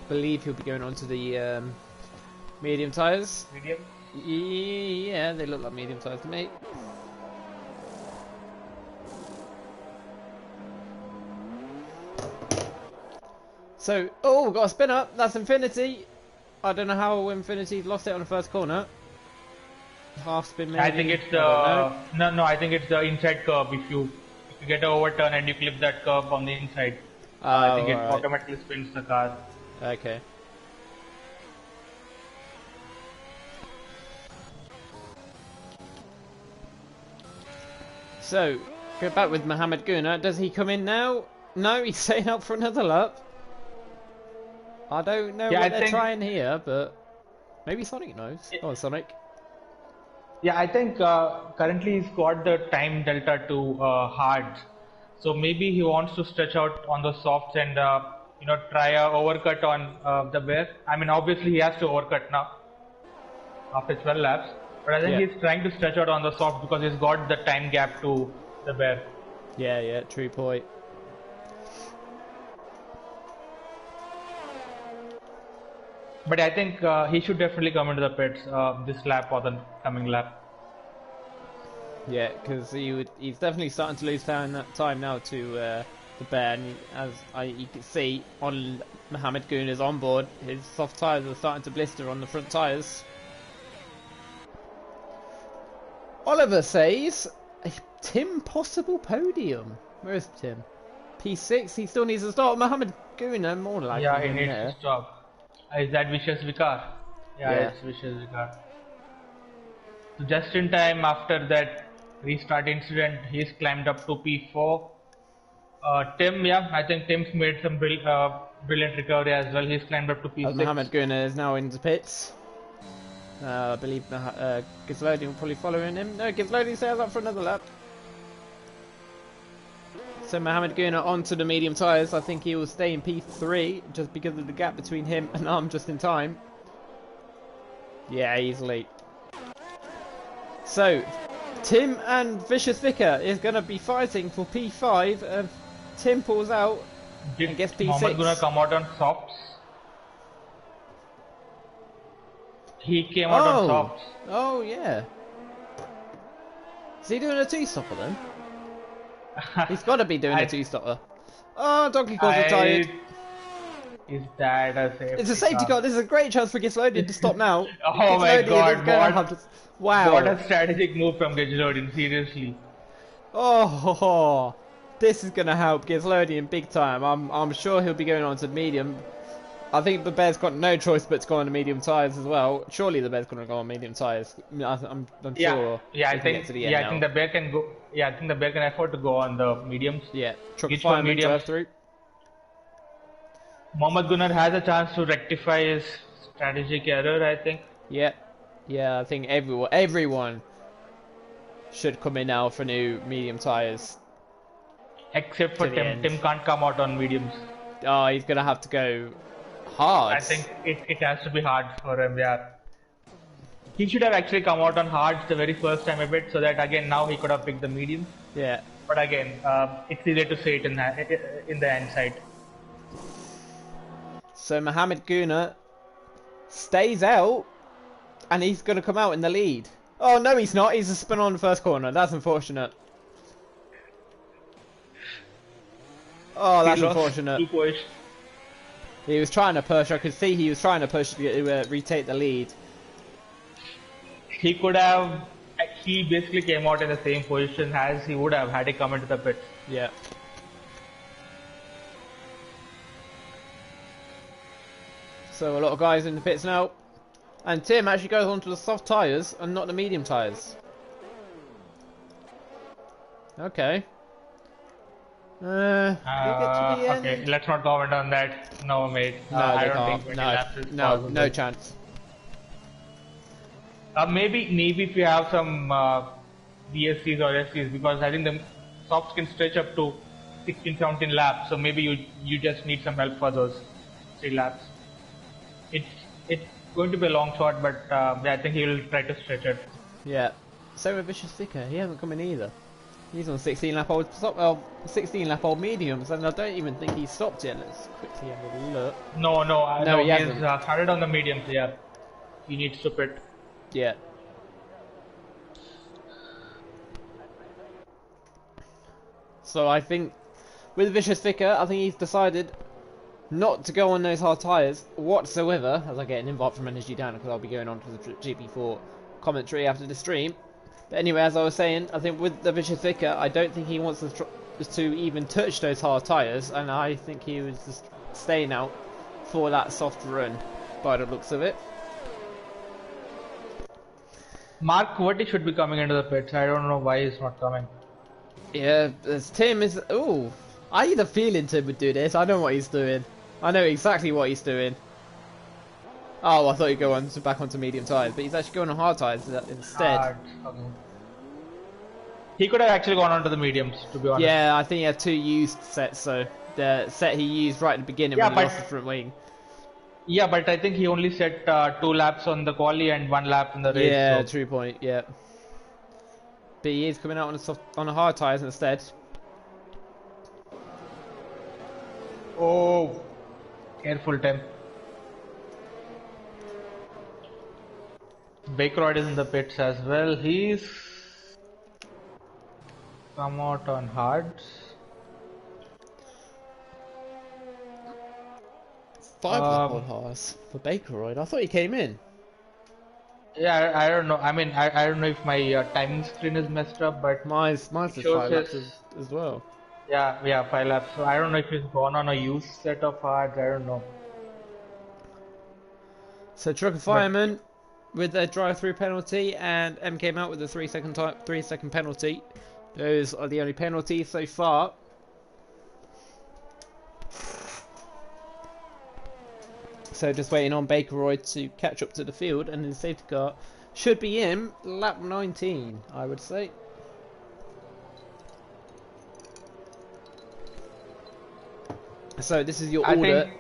believe he'll be going on to the medium tyres. Medium? Yeah, they look like medium tyres to me. So, oh, got a spin up. That's Infinity. I don't know how Infinity lost it on the first corner. Half spin maybe. I think it's the no. I think it's the inside curve. If you get an overturn and you clip that curve on the inside, I think it automatically spins the car. Okay. So, go back with Mohamed Guna. Does he come in now? No, he's staying out for another lap. I don't know what they're trying here, but maybe Sonic knows. Oh, Sonic. Yeah, I think currently he's got the time delta to hards. So maybe he wants to stretch out on the softs and try a overcut on the bear. I mean, obviously he has to overcut now after 12 laps. But I think he's trying to stretch out on the soft because he's got the time gap to the bear. Yeah, true point. But I think he should definitely come into the pits this lap or the coming lap. Yeah, because he's definitely starting to lose time now to the bear. And as you can see on Mohamed Guna's onboard, his soft tyres are starting to blister on the front tyres. Oliver says, Tim possible podium. Where is Tim? P6, he still needs to start. Mohamed Guna, more likely. Yeah, he needs to stop. Is that Vicious Vicar? Yeah, it's Vicious Vicar. So just in time after that restart incident, he's climbed up to P4. Tim, I think Tim's made some brilliant recovery as well. He's climbed up to P6. Mohamed Guna is now in the pits. I believe Gizlodi will probably follow in him. No, Gizlodi sails up for another lap. So Mohamed Guna onto the medium tyres. I think he will stay in P3 just because of the gap between him and I'm just in time. Yeah, easily. So, Tim and Vicious Vicar is going to be fighting for P5. Tim pulls out and gets P6. Mohamed Guna come out on softs? He came out on softs. Oh, yeah. Is he doing a two-stopper then? He's got to be doing a two-stopper. Oh, Donkey Kong's retired. Is that a safety car? It's a safety car. This is a great chance for Gizlodian to stop now. Oh my god, wow. What a strategic move from Gizlodian, seriously. Oh, this is going to help Gizlodian big time. I'm sure he'll be going on to medium. I think the bear's got no choice but to go on the medium tyres as well. Surely the bear's going to go on medium tyres. I'm sure. Yeah, I think the bear can go. Yeah, I think the bear can afford to go on the mediums. Yeah, truck fire medium through. Mohamed Guna has a chance to rectify his strategic error, I think. Yeah, I think everyone should come in now for new medium tyres. Except for Tim. Tim can't come out on mediums. Oh, he's going to have to go hard. I think it has to be hard for him, yeah. He should have actually come out on hards the very first time a bit, so that again now he could have picked the medium. Yeah. But again, it's easier to say it in the hindsight. So Mohamed Guna stays out, and he's going to come out in the lead. Oh no, he's not. He's a spin on the first corner. That's unfortunate. Oh, that's unfortunate. He was trying to push. I could see he was trying to push to retake the lead. He could have. He basically came out in the same position as he would have had he come into the pit. Yeah. So a lot of guys in the pits now. And Tim actually goes on to the soft tyres and not the medium tyres. Okay. Okay, let's not comment on that. No, mate. No, I don't think no chance. Maybe if you have some DSCs or SCs, because I think the softs can stretch up to 16, 17 laps. So maybe you just need some help for those 3 laps. It's going to be a long shot, but I think he will try to stretch it. Yeah. So with Vicious Vicar, he hasn't come in either. He's on 16 lap old mediums, and I don't even think he's stopped yet. Let's quickly have a look. No, he hasn't. Started on the mediums. Yeah, he needs to pit. Yeah. So I think with Vicious Vicar, I think he's decided not to go on those hard tyres whatsoever, as I get an invite from Energy Down, because I'll be going on to the GP4 commentary after the stream. But anyway, as I was saying, I think with the Vicious Vicar, I don't think he wants to even touch those hard tyres, and I think he was just staying out for that soft run, by the looks of it. Mark Quirty should be coming into the pits. I don't know why he's not coming. Yeah, as Tim is. Oh, I had a feeling Tim would do this. I know what he's doing. I know exactly what he's doing. Oh, I thought he'd go on back onto medium tyres, but he's actually going on hard tyres instead. Hard. Okay. He could have actually gone on to the mediums, to be honest. Yeah, I think he had 2 used sets, so the set he used right at the beginning when he lost the front wing. Yeah, but I think he only set 2 laps on the quali and 1 lap in the race. Yeah, so. true point. Yeah, but he is coming out on the hard tyres instead. Oh, careful, Tim. Bakeroyd is in the pits as well. He's come out on hards. 5 lap on hards for Bakeroyd. I thought he came in. Yeah, I don't know. I mean, I don't know if my timing screen is messed up, but mine's just 5 laps as well. Yeah, 5 laps. So I don't know if he's gone on a used set of hards. I don't know. So Truck and Fireman with their drive-through penalty, and M came out with a 3-second penalty. Those are the only penalties so far. So just waiting on Bakeroyd to catch up to the field, and his safety car should be in lap 19, I would say. So this is your order.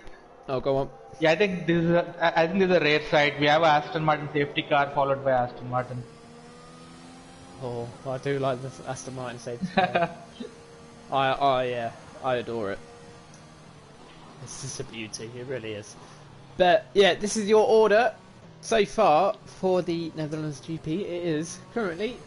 Oh, go on. Yeah, I think this is a rare sight. We have a Aston Martin safety car followed by Aston Martin. Oh, I do like the Aston Martin safety car. I adore it. It's just a beauty, it really is. But yeah, this is your order so far for the Netherlands GP. It is currently,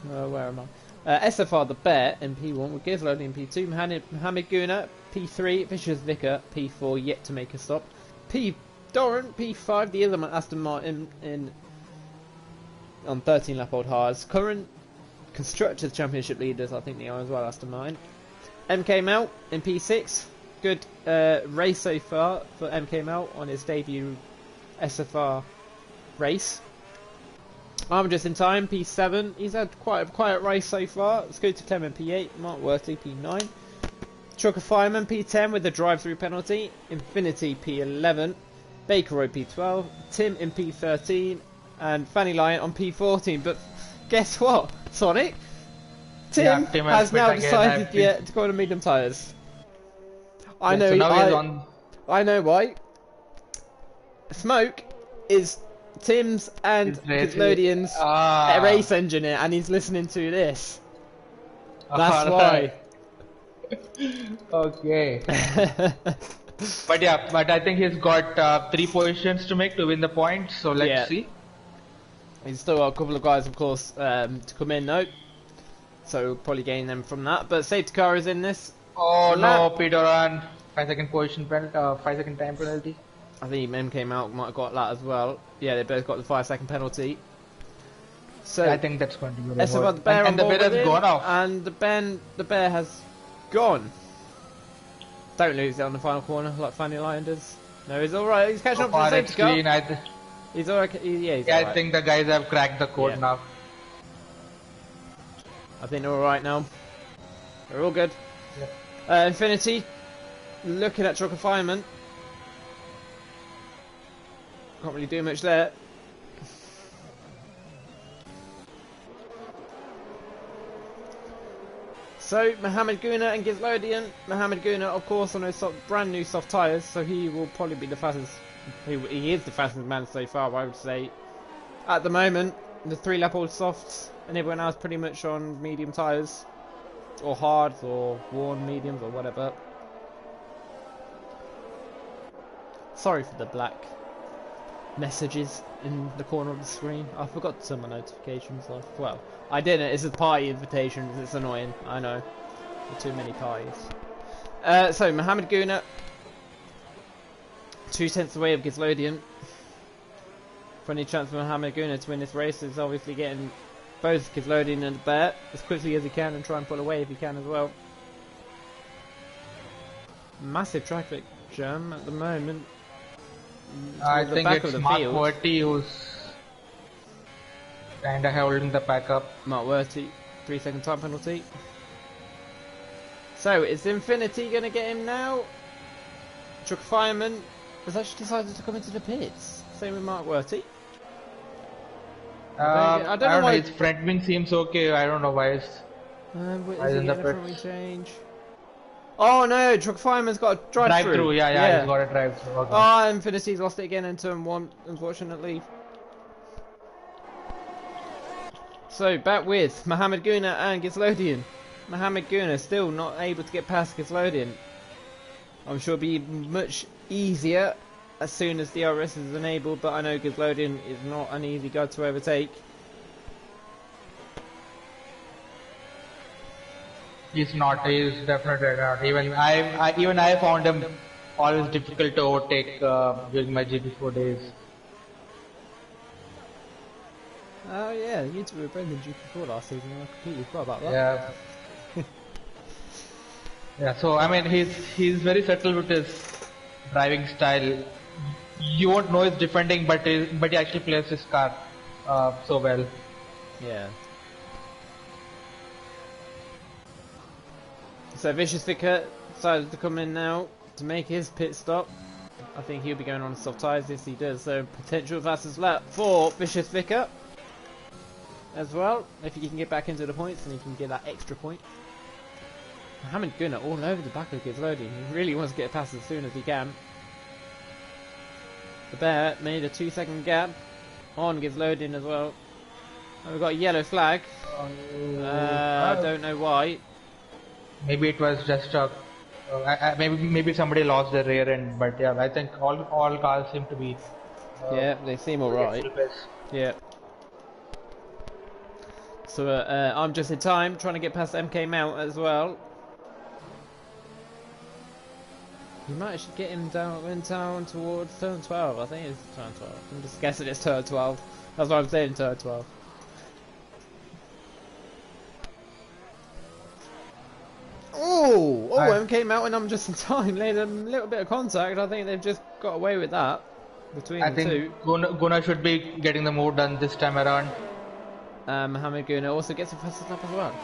where am I? SFR the Bear in P1 with Gizlod in P2, Mohamed Guna P3, Fisher's Vicar P4 yet to make a stop, P Doran P5, the other Aston Martin on 13 lap old hards, current Constructors Championship leaders, I think they are as well, Aston Martin. MK Melt in P6, good race so far for MK Melt on his debut SFR race. I'm just in time, P7. He's had quite a quiet race so far. Scooter Clem in P8, Mark Worthy P9. Trucker Fireman P10 with the drive-through penalty. Infinity P11. Bakeroyd P12. Tim in P13. And Fanny Lion on P14. But guess what, Sonic? Tim has now decided to go on medium tyres. I know. So I know why. Smoke is Tim's and Nickelodeon's race engineer, and he's listening to this. That's why. Okay. But I think he's got 3 positions to make to win the points, so let's see. He's still got a couple of guys, of course, to come in though, so we'll probably gain them from that. But safety car is in this. Oh no, Peter on 5-second position penalty, 5-second time penalty. I think M came out, might have got that as well. Yeah, they both got the 5-second penalty. So I think that's going to be the bear and the bear has gone off. And the bear has gone. Don't lose it on the final corner like Fanny Lion does. No, he's alright. He's catching up to the safety car. He's alright. He's alright. I think the guys have cracked the code now. I think they're alright now. They're all good. Infinity, looking at Trucker Fireman. Can't really do much there. So Mohamed Guna and Gizlodian. Mohamed Guna, of course, on those brand new soft tyres, so he will probably be the fastest. He is the fastest man so far, I would say. At the moment, the 3 lap old softs, and everyone else pretty much on medium tyres, or hards, or worn mediums, or whatever. Sorry for the black messages in the corner of the screen. I forgot to turn my notifications off. Well, I didn't. It's a party invitations. It's annoying. I know. There are too many parties. So Mohamed Guna, 2 tenths away of Gizlodian. For any chance for Mohamed Guna to win this race is obviously getting both Gizlodian and the Bear as quickly as he can and try and pull away if he can as well. Massive traffic jam at the moment. I think it's Mark Worthy who's kinda holding the pack up. Mark Worthy, 3-second time penalty. So, is Infinity going to get him now? Truck Fireman has actually decided to come into the pits. Same with Mark Werty. I don't know why his front wing seems okay. I don't know why it's. Why is he getting a front wing change? Oh no, Truck Fireman's got a drive through. Yeah, he's got a drive through. Okay. Oh, Infinity's lost it again in turn 1, unfortunately. So, back with Mohamed Guna and Gizlodian. Mohamed Guna still not able to get past Gizlodian. I'm sure it'll be much easier as soon as DRS is enabled, but I know Gizlodian is not an easy guy to overtake. He's not. He's definitely not. Even I found him always difficult to overtake during my GP4 days. Oh yeah, you two were Brendan GP4 last season. I completely forgot about that. Yeah. Yeah. So I mean, he's very subtle with his driving style. You won't know his defending, but he actually plays his car so well. Yeah. So Vicious Vicar decided to come in now to make his pit stop. I think he'll be going on soft tyres. Yes, he does. So potential fastest lap for Vicious Vicar as well. If he can get back into the points, then he can get that extra point. Mohamed Gunnar all over the back of Gizlodian. He really wants to get past as soon as he can. The Bear made a 2-second gap on Gizlodian as well. And we've got a yellow flag. I don't know why. Maybe it was just maybe somebody lost their rear end, but yeah, I think all cars seem to be. Yeah, they seem alright. Yeah. So I'm just in time, trying to get past MK Mount as well. You might actually get him down towards turn 12. I think it's turn 12. I'm just guessing it's turn 12. That's what I'm saying, turn 12. Oh, MK Mountain, I'm just in time. Laid a little bit of contact. I think they've just got away with that between the two. I think Guna should be getting the move done this time around. Mohamed Guna also gets a fastest lap as well.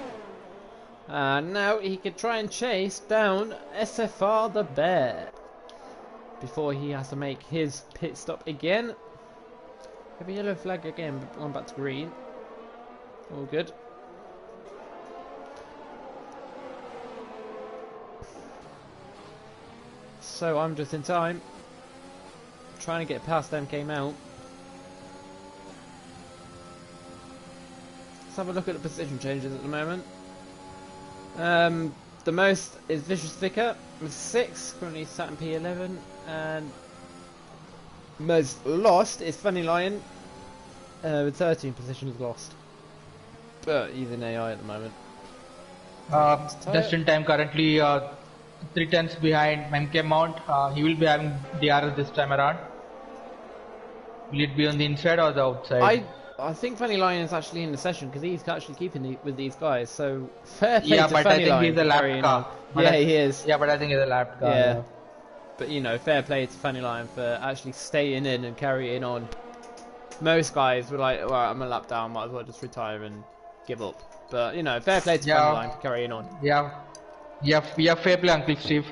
Now he could try and chase down SFR the Bear before he has to make his pit stop again. Have a yellow flag again, but going back to green. All good. So I'm just in time, trying to get past MK Mount. Let's have a look at the position changes at the moment. The most is Vicious Vicar with 6, currently sat in P11, and most lost is Funny Lion with 13 positions lost. But he's in AI at the moment. Just in time currently 3/10 behind MK Mount. He will be having DRS this time around. Will it be on the inside or the outside? I think Funny Lion is actually in the session because he's actually keeping with these guys. So fair play to but Funny I think Lion. he's a lap car. Yeah, he is. Yeah, but I think he's a lap car. Yeah. But you know, fair play to Funny Lion for actually staying in and carrying on. Most guys were like, well, I'm a lap down, might as well just retire and give up. But you know, fair play to Funny Lion for carrying on. Yeah, fair play, Uncle Steve.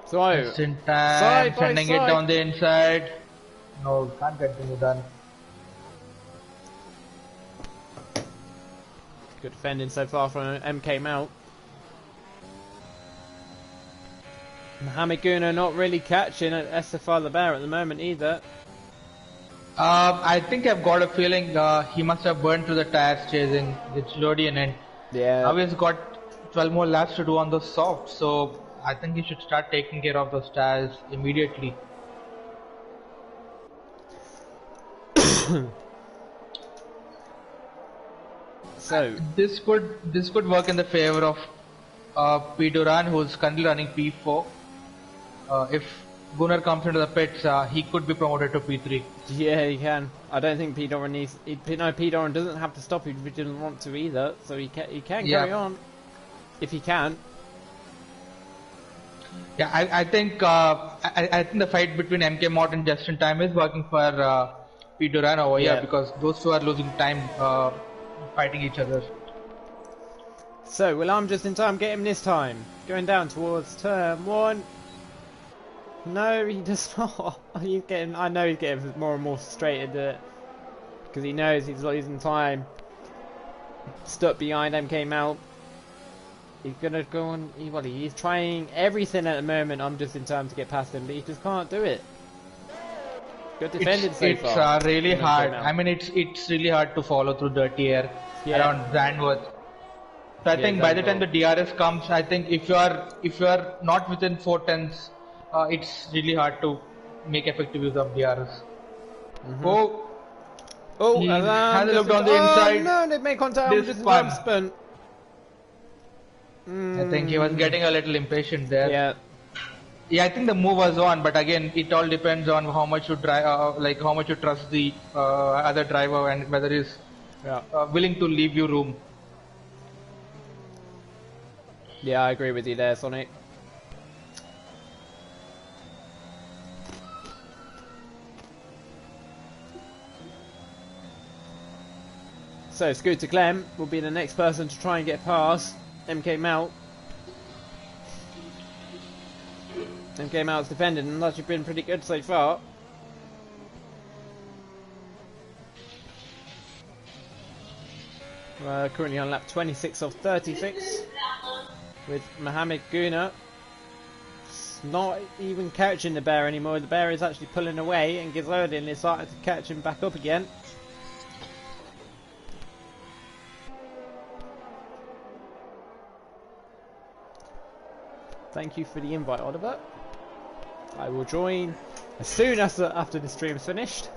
So, just in time, sending it down the inside. No, can't get things done. Good defending so far from MK Mount. Mohamed Guna not really catching at SFR the Bear at the moment either. I think I've got a feeling he must have burned through the tires chasing Gizlodian, and now he's got 12 more laps to do on those softs, so I think he should start taking care of those tires immediately. So this could work in the favor of P. Duran, who's currently running P4. If Gunnar comes into the pits, he could be promoted to P3. Yeah, he can. I don't think P. Doran needs. No, P. Doran doesn't have to stop if he doesn't want to either. So he can carry on if he can. Yeah, I think I think the fight between MK Mott and Justin Time is working for P. Duran over here because those two are losing time fighting each other. So, will I'm just in time get him this time? Going down towards turn 1. No, he does not. He's getting. I know he's getting more and more frustrated because he knows he's losing time. Stuck behind MK Mount. He's gonna go on. He's trying everything at the moment. I'm just in time to get past him, but he just can't do it. Good defended so far. It's really hard. I mean, it's really hard to follow through dirty air around Brandworth. So I think by the time the DRS comes, I think if you are not within 4 tenths, it's really hard to make effective use of DRS. He has looked on the inside. No, they made contact with this spin. I think he was getting a little impatient there. Yeah. Yeah, I think the move was on, but again, it all depends on how much you how much you trust the other driver and whether he's willing to leave you room. Yeah, I agree with you there, Sonic. So, Scooter Clem will be the next person to try and get past MK Mount. MK Mount's defending and actually been pretty good so far. Currently on lap 26 of 36 with Mohammed Guna. Not even catching the bear anymore. The bear is actually pulling away, and Gizlodin is starting to catch him back up again. Thank you for the invite, Oliver. I will join as soon as after the stream is finished.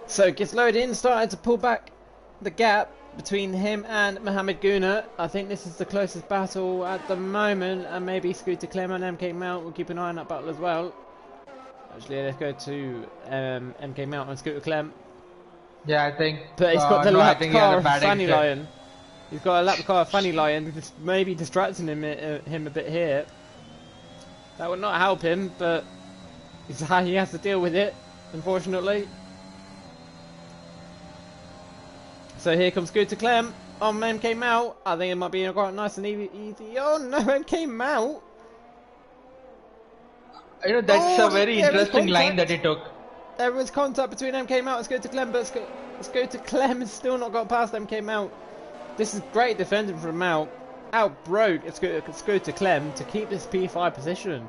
So Gizlodin started to pull back the gap between him and Mohammed Guna. I think this is the closest battle at the moment, and maybe Scooter Clem and MK Mount will keep an eye on that battle as well. Actually, let's go to MK Mount and Scooter Clem. Yeah, I think. But he's got the lap car of Fanny Lion. He's got a lap car of Fanny Lion, just maybe distracting him a bit here. That would not help him, but it's how he has to deal with it, unfortunately. So here comes Scooter Clem on MK Mount. I think it might be quite nice and easy. Oh no, MK Mount! You know, that's a very interesting line that he took. There was contact between MK Mount and Scooter Clem, but Scooter Clem has still not got past MK Mount. This is great defending from Mount. Outbroke Scooter Clem to keep this P5 position.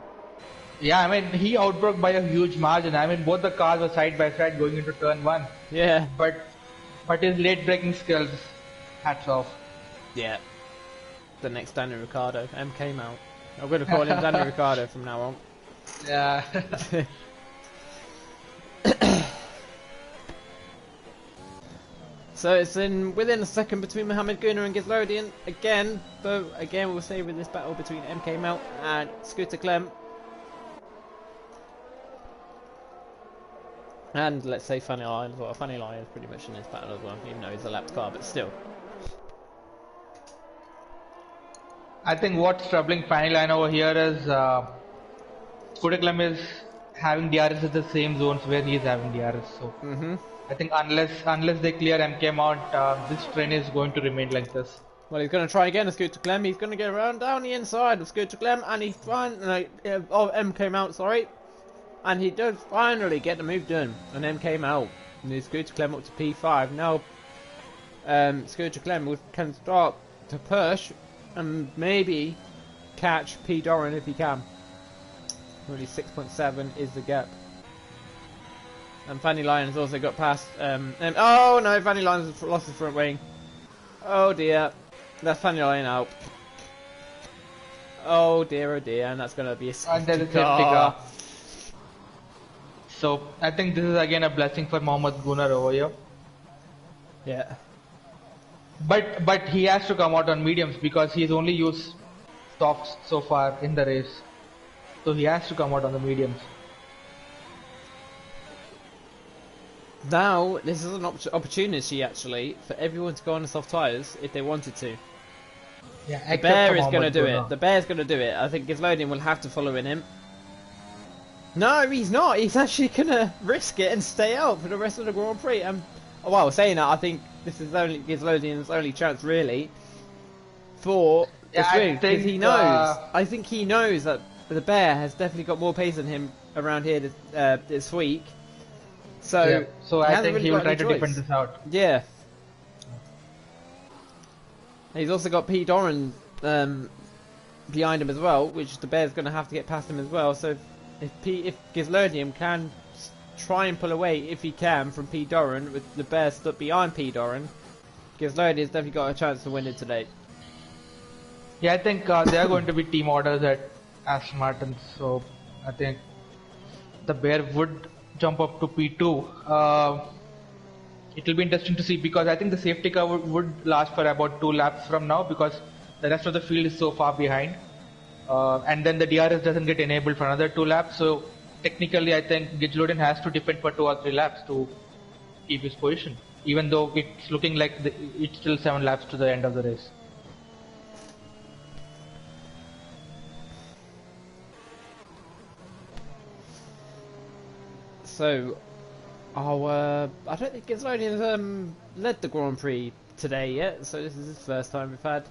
Yeah, I mean, he outbroke by a huge margin. I mean, both the cars were side by side going into turn 1. Yeah. But his late braking skills, hats off. Yeah. The next Daniel Ricciardo, MK Mount. I'm going to call him Daniel Ricciardo from now on. Yeah. So it's within a second between Mohammed Guna and Gizlodin again, but again we'll stay with this battle between MK Mount and Scooter Clem. And let's say Funny Lion as well. Funny Lion is pretty much in this battle as well, even though he's a lapped car, but still. I think what's troubling Fanny Lion over here is Scooter Clem is having DRS in the same zones where he is having DRS. So I think unless they clear MK Mount, this train is going to remain like this. Well, he's going to try again with Scooter Clem. He's going to get around down the inside of Scooter Clem, and he's MK Mount, sorry. And he does finally get the move done on MK Mount. And his Scooter Clem up to P5. Now, Scooter Clem can start to push and maybe catch P Doran if he can. Only 6.7 is the gap. And Fanny Lion has also got past. Oh no, Fanny Lion's lost his front wing. Oh dear. That's Fanny Lion out. Oh dear, and that's going to be a safety car. So I think this is again a blessing for Mohammed Guna over here. Yeah. But he has to come out on mediums because he's only used softs so far in the race. So he has to come out on the mediums. Now, this is an opportunity actually for everyone to go on the soft tyres if they wanted to. Yeah, the bear is going to do it. The bear's going to do it. I think Gizlodin will have to follow in him. No, he's not. He's actually gonna risk it and stay out for the rest of the Grand Prix. Well, saying that, I think this is only Gizlodian's only chance really for the Yeah, swing I because he think. knows. I think he knows that the bear has definitely got more pace than him around here this week. So Yeah. So he I hasn't think really he will got try any to choice. defend this out. Yeah. He's also got P. Doran behind him as well, which the bear's going to have to get past him as well. So if Gizlodian can try and pull away, if he can, from P. Doran with the bear stuck behind P. Doran, Gizlodian's definitely got a chance to win it today. Yeah, I think they are going to be team orders at Aston Martin, so I think the bear would jump up to P2. It will be interesting to see because I think the safety car would last for about 2 laps from now because the rest of the field is so far behind. And then the DRS doesn't get enabled for another 2 laps, so technically I think Gizlodian has to defend for 2 or 3 laps to keep his position, even though it's looking like it's still 7 laps to the end of the race. So, I don't think Gizlodian's led the Grand Prix today yet, so this is his first time we've had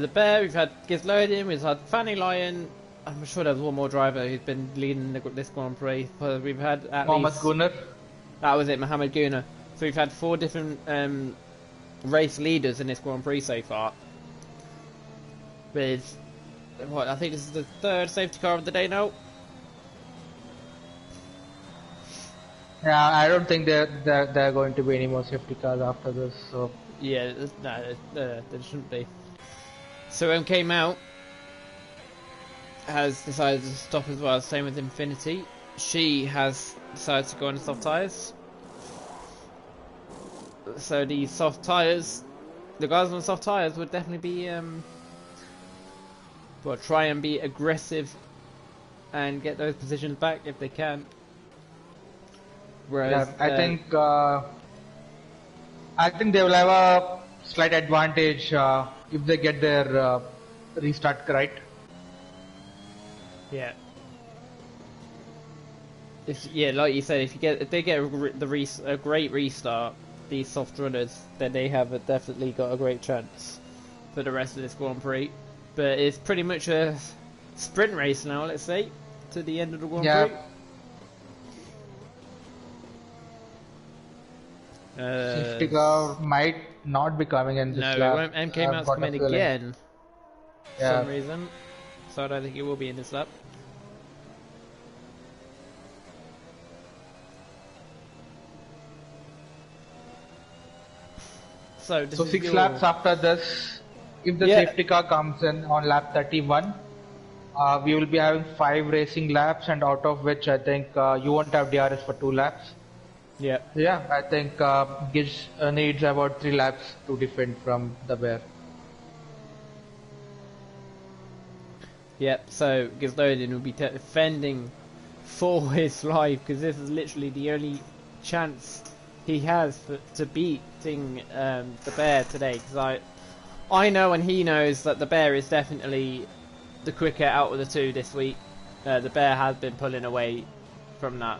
the bear, we've had Gizlodian, we've had Fanny Lyon. I'm sure there's one more driver who's been leading this Grand Prix. But we've had at Mohammed least... Gunnar. That was it, Mohammed Gunnar. So we've had 4 different race leaders in this Grand Prix so far. With, what, I think this is the 3rd safety car of the day now. Yeah, I don't think there are going to be any more safety cars after this. So yeah, no, there shouldn't be. So MK Mount has decided to stop as well. Same with Infinity. She has decided to go on soft tyres. So the soft tyres, the guys on soft tyres would definitely be well, try and be aggressive and get those positions back if they can. Whereas yeah, I think they will have a slight advantage if they get their restart right. Yeah. Yeah, like you said, if they get a great restart, these soft runners, then they have definitely got a great chance for the rest of this Grand Prix. But it's pretty much a sprint race now, let's say, to the end of the Grand Prix. Safety car might not be coming in this lap. No, it won't. MK Mount's coming again for yeah. some reason. So I don't think it will be in this lap. So 6 laps after this, if the safety car comes in on lap 31, we will be having 5 racing laps, and out of which I think you won't have DRS for 2 laps. Yeah. Yeah, I think Giz needs about 3 laps to defend from the bear. Yep, so Gizlodian will be defending for his life because this is literally the only chance he has to beating the bear today. Because I know and he knows that the bear is definitely the quicker out of the 2 this week. The bear has been pulling away from that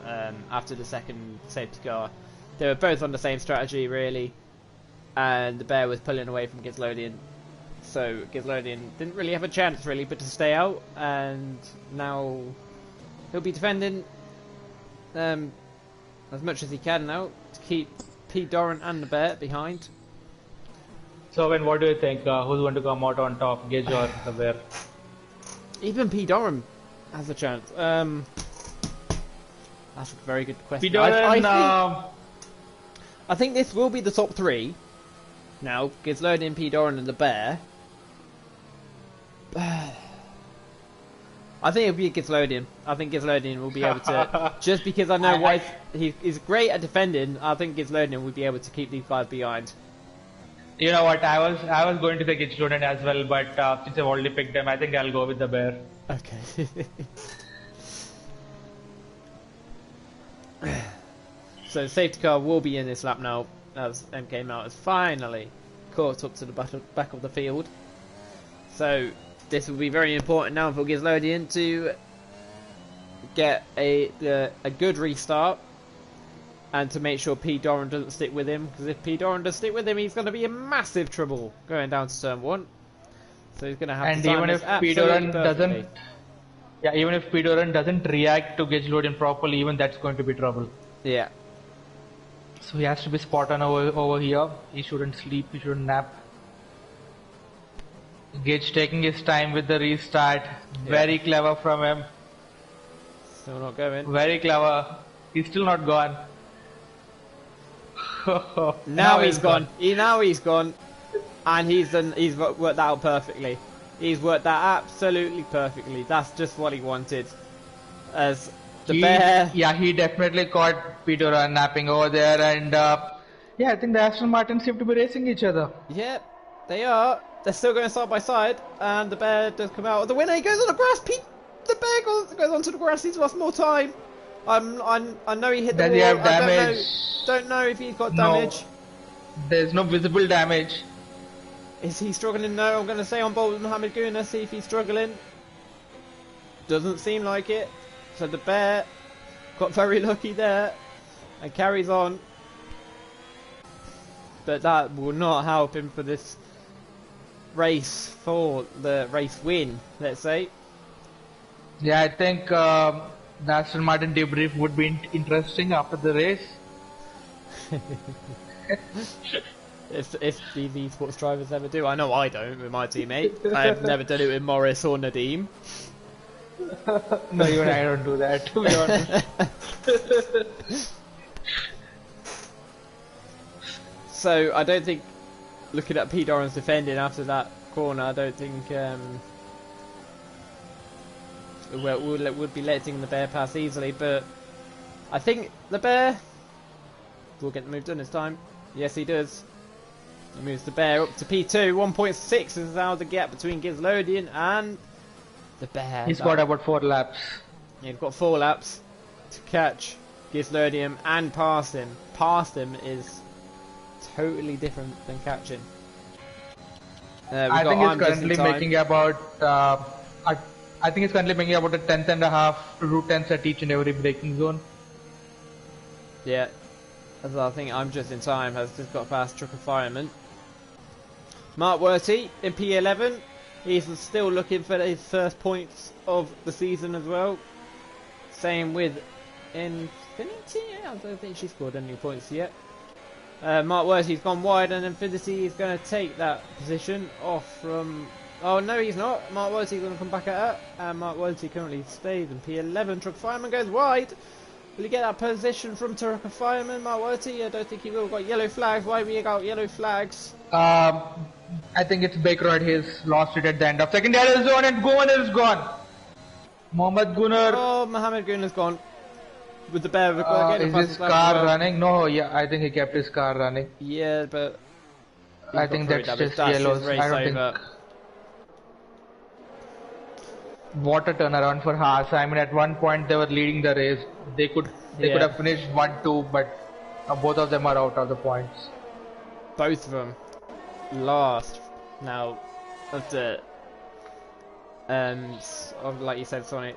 after the second safety car. They were both on the same strategy really, and the bear was pulling away from Gizlodian. So Gizlodian didn't really have a chance really but to stay out, and now he'll be defending as much as he can now to keep Pete Doran and the bear behind. So what do you think? Who's going to come out on top, Giz or the bear? Even Pete Doran has a chance. That's a very good question. I think this will be the top 3. Now, Gizlodian, P. Doran and the bear. I think it'll be Gizlodian. I think Gizlodian will be able to... just because I know why he's great at defending, I think Gizlodian will be able to keep these guys behind. You know what, I was going to say Gizlodian as well, but since I've already picked them, I think I'll go with the bear. Okay. So safety car will be in this lap now, as MK Mount has finally caught up to the back of the field. So this will be very important now for Gizlodian to get a good restart, and to make sure P. Doran doesn't stick with him, because if P. Doran does stick with him, he's going to be in massive trouble going down to turn 1. So he's going to have and to time even this if P. Doran perfectly. even if P. Doran doesn't react to gauge loading properly, even that's going to be trouble. Yeah. So he has to be spot on over here. He shouldn't sleep, he shouldn't nap. Gage taking his time with the restart. Very clever from him. Still not going. Very clever. He's still not gone. Now he's gone. Now he's gone. And he's worked that out perfectly. He's worked that absolutely perfectly. That's just what he wanted. As the bear. Yeah, he definitely caught Peter napping over there, and yeah, I think the Aston Martins seem to be racing each other. Yeah, they are. They're still going side by side, and the bear does come out. The winner, he goes on the grass. The bear goes onto the grass. He's lost more time. I know he hit the Does wall. he have damage? I don't know if he's got damage. There's no visible damage. Is he struggling? No, I'm going to say on board with Mohamed Guna, see if he's struggling. Doesn't seem like it. So the bear got very lucky there and carries on. But that will not help him for this race, for the race win, let's say. Yeah, I think the Aston Martin debrief would be interesting after the race. If the sports drivers ever do. I know I don't with my teammate. I've never done it with Morris or Nadeem. No, even I don't do that, to be honest. So I don't think, looking at P. Doran's defending after that corner, I don't think would be letting the bear pass easily. But I think the bear will get moved on this time. Yes, he does. He moves the bear up to P2. 1.6 is now the gap between Gizlodian and the bear. He's got about 4 laps. Yeah, he's got 4 laps to catch Gizlodian and pass him. Past him is totally different than catching. I think it's currently making about I think it's currently making about a 10th and a half route 10s at each and every braking zone. Yeah, as I think I'm just in time. Has just got past Truck and Fireman. Mark Worthy in P11. He's still looking for his first points of the season as well. Same with Infinity. I don't think she scored any points yet. Mark Worthy's gone wide, and Infinity is going to take that position off from. Oh no, he's not. Mark Worthy's going to come back at her, and Mark Worthy currently stays in P11. Truck Fireman goes wide. Will he get that position from Truck Fireman? Mark Worthy? I don't think he will. Got yellow flags. Why we got yellow flags? I think it's Bakeroyd. He's lost it at the end of second yellow zone, and Gunnar is gone. Mohamed Gunnar. Oh, Mohamed Gunar's gone. With the bear, is his car running? No, yeah, I think he kept his car running. Yeah, but I think that's just yellows. I don't think. What a turnaround for Haas. I mean, at one point they were leading the race. They could have finished 1-2, but both of them are out of the points. Both of them last now after like you said, Sonic.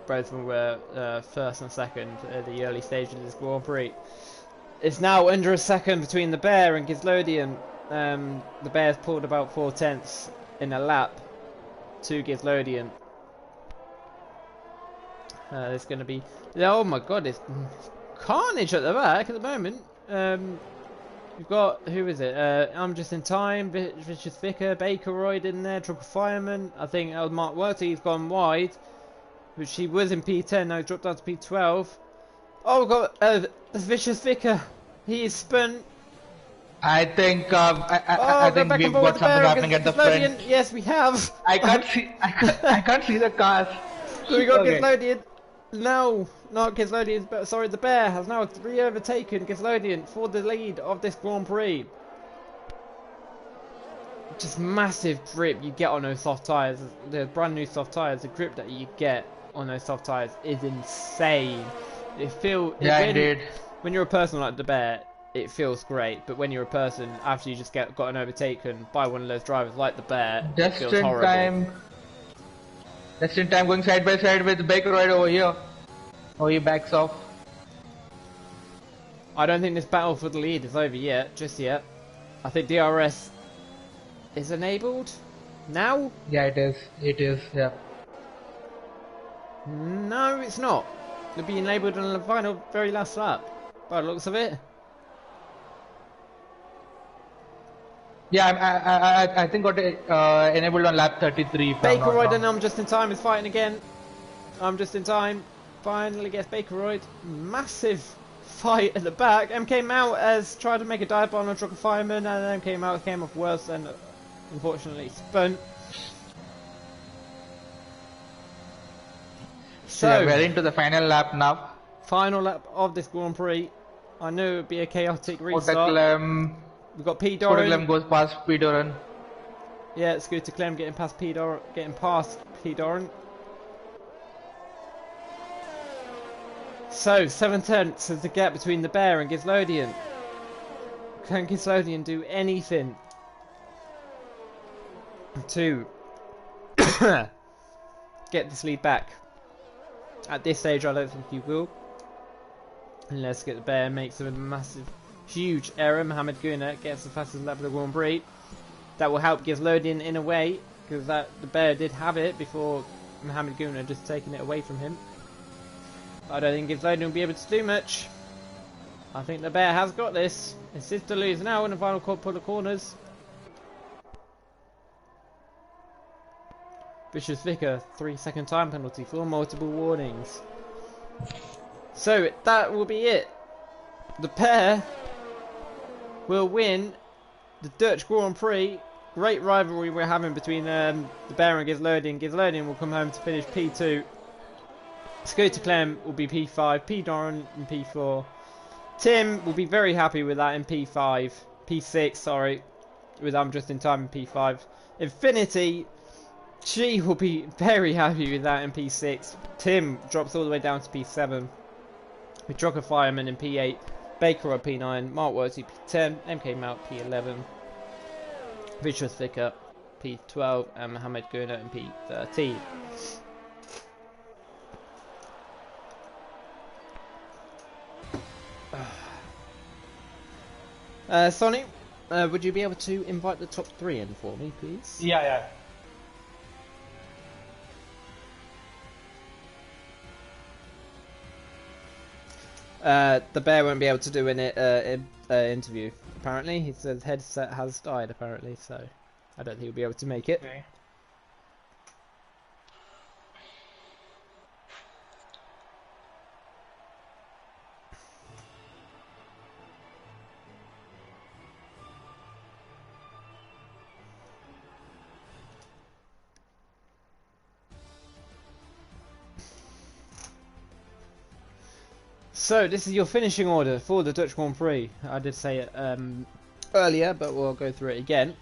Both of them were first and second at the early stages of this Grand Prix. It's now under a second between the bear and Gizlodian. The bear's pulled about 4/10 in a lap to Gizlodian. There's going to be... Oh my god, it's carnage at the back at the moment. We've got... Who is it? I'm just in time. Vicious Vicar, Bakeroyd in there, Truck Fireman. I think Mark Worthy's gone wide. Which he was in P10, now he's dropped down to P12. Oh, we've got the Vicious Vicar. He is spun. I think I think we've got something happening at the front. Yes, we have. I can't see. I can't see the cars. So we got Gizlodian. No, not Gizlodian, but sorry, the bear has now re-overtaken Gizlodian for the lead of this Grand Prix. Just massive grip you get on those soft tyres. The brand new soft tyres, the grip that you get on those soft tyres is insane. Indeed. When you're a person like the bear, it feels great, but when you're a person after you just gotten overtaken by one of those drivers like the bear, it feels horrible. Just in time going side by side with Bakeroyd over here. Oh, he backs off. I don't think this battle for the lead is over yet, just yet. I think DRS is enabled now? Yeah, it is. It is, yeah. No, it's not. It'll be enabled on the final, very last lap, by the looks of it. Yeah, I think got enabled on lap 33 if I'm Baker not Royd wrong. and I'm Just in Time is fighting again. I'm Just in Time finally gets Baker Royd. Massive fight at the back. MK Mount has tried to make a dive bomb on Trucker Fireman, and MK Mount came off worse and unfortunately spun. So yeah, we're into the final lap now. Final lap of this Grand Prix. I knew it would be a chaotic restart. We've got P. Doran. Scooter Clem goes past P. Doran. Yeah, Scooter Clem getting past P. Doran. So, 7/10 is the gap between the Bear and Gizlodian. Can Gizlodian do anything to get this lead back? At this stage, I don't think he will. Unless the Bear makes a massive, huge error. Mohamed Guna gets the fastest lap of the Grand Prix. That will help Gizlodian in a way, because the Bear did have it before Mohamed Guna just taken it away from him. I don't think Gizlodian will be able to do much. I think the Bear has got this. It's his to lose now in the final couple of corners. Vicious Vicar, 3-second time penalty for multiple warnings. So that will be it. The pair will win the Dutch Grand Prix. Great rivalry we're having between the Bear and Gizlodian. Gizlodian will come home to finish P2. Scooter Clem will be P5, P. Doran in P4. Tim will be very happy with that in P5. P6, sorry. With I'm Just in Time in P5. Infinity, she will be very happy with that in P6. Tim drops all the way down to P7. With Trucker Fireman in P8. Baker at P9. Mark Worthy P10. MK Mount P11. Vicious Vicar P12. And Mohamed Guna in P13. Sonny, would you be able to invite the top 3 in for me, please? Yeah. The Bear won't be able to do an interview, apparently. He says headset has died, apparently, so I don't think he'll be able to make it. Okay. So, this is your finishing order for the Dutch Grand Prix. I did say it earlier, but we'll go through it again.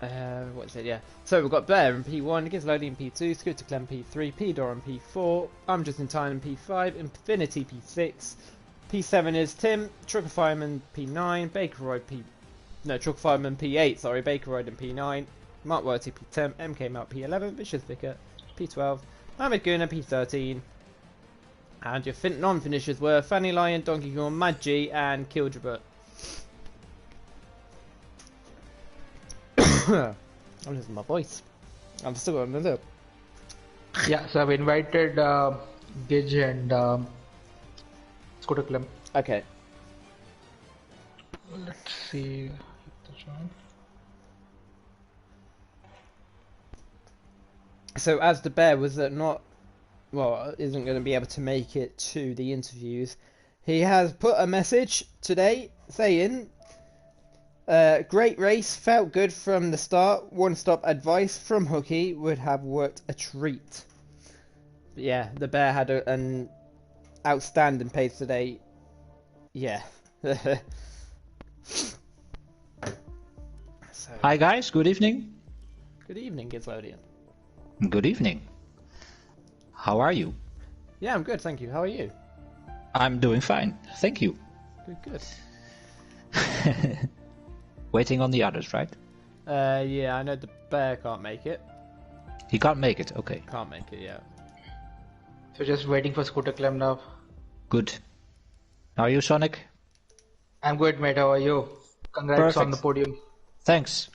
What is it? Yeah. So, we've got Bear in P1, Gizlodian in P2, Scooter Clem P3, P. Doran P4, I'm Just in Time in P5, Infinity P6, P7 is Tim, Trucker Fireman P9, Baker Royd Trucker Fireman P8, sorry, Baker Royd in P9, Mark Worthy P10, MK Mount P11, Vicious Vicar P12, Mohamed Guna P13, and your non-finishers were Fanny Lion, Donkey Kong, Mad G, and Kildrebert. I'm losing my voice. I'm still on the loop. Yeah, so I've invited Gidge and Scooter Clem. Okay. Let's see. So as the Bear was isn't going to be able to make it to the interviews, he has put a message today saying, great race, felt good from the start, one stop advice from Hooky would have worked a treat. But yeah, the Bear had an outstanding pace today. Yeah. So, hi guys, good evening. Good evening, Gizlodian. Good evening. How are you? Yeah, I'm good, thank you. How are you? I'm doing fine, thank you. Good. Waiting on the others, right? Yeah, I know the Bear can't make it. He can't make it, okay. Can't make it, yeah. So just waiting for Scooter Clem now. Good. How are you, Sonic? I'm good, mate. How are you? Congrats on Perfect. the podium. Thanks.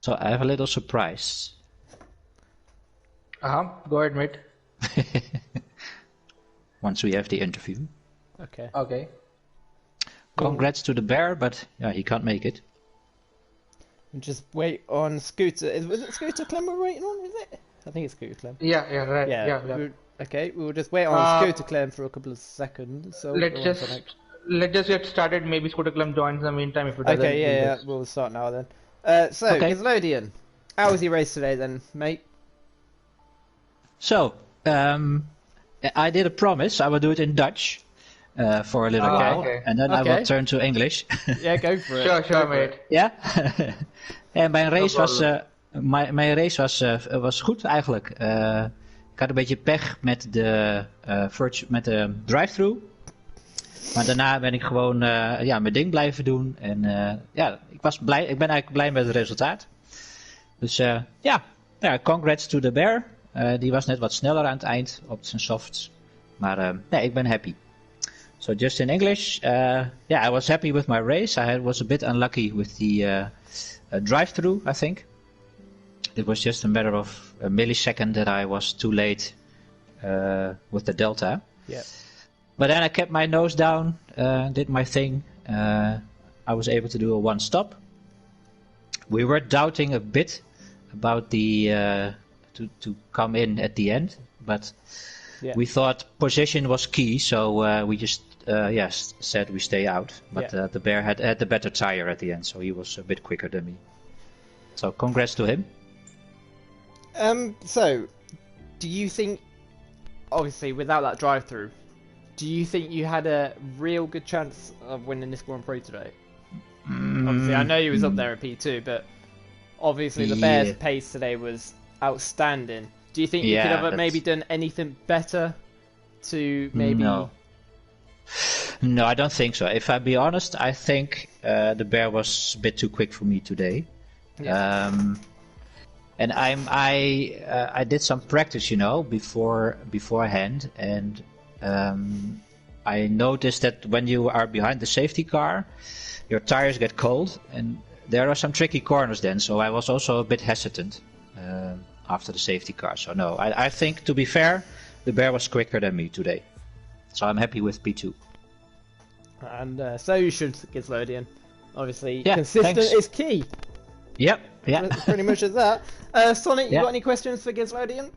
So I have a little surprise. Go ahead, mate. Once we have the interview. Okay. Okay. Congrats to the bear, but yeah, he can't make it. Just wait on Scooter. Was it Scooter Clem we're waiting on? Is it? I think it's Scooter Clem. Yeah, right. Yeah. Okay, we'll just wait on Scooter Clem for a couple of seconds. So Let's just get started. Maybe Scooter Clem joins in the meantime if it doesn't. Okay, yeah, we'll start now then. So, Okay. Gizlodian, how was your race today then, mate? So, I did a promise. I will do it in Dutch for a little while, okay. and then I will turn to English. Yeah, go for it. Sure, mate. Ja? En mijn race was goed eigenlijk. Ik had een beetje pech met de drive-thru. Maar daarna ben ik gewoon mijn ding blijven doen. En ik ben eigenlijk blij met het resultaat. Dus congrats to the bear. Die was net wat sneller aan het eind op zijn softs. Maar ik ben happy. So just in English, I was happy with my race. I was a bit unlucky with the drive-thru, I think. It was just a matter of a millisecond that I was too late with the delta. Yeah. But then I kept my nose down, did my thing. I was able to do a one stop. We were doubting a bit about the to come in at the end, but we thought position was key, so we just said we stay out. But the bear had the better tire at the end, so he was a bit quicker than me. So congrats to him. So, do you think, obviously without that drive-through, do you think you had a real good chance of winning this Grand Prix today? Obviously, I know you was up there at P2, but obviously the Bears' pace today was outstanding. Do you think you could have maybe done anything better to maybe... No, I don't think so. If I be honest, I think the bear was a bit too quick for me today. Yeah. And I did some practice, beforehand, and I noticed that when you are behind the safety car, your tires get cold, and there are some tricky corners then. So I was also a bit hesitant after the safety car. So no, I think, to be fair, the bear was quicker than me today. So I'm happy with P2. And so you should, Gizlodian. Obviously, Yeah, consistent thanks. is key. Yep, yeah. Pretty much as that. Sonic, you got any questions for Gizlodian?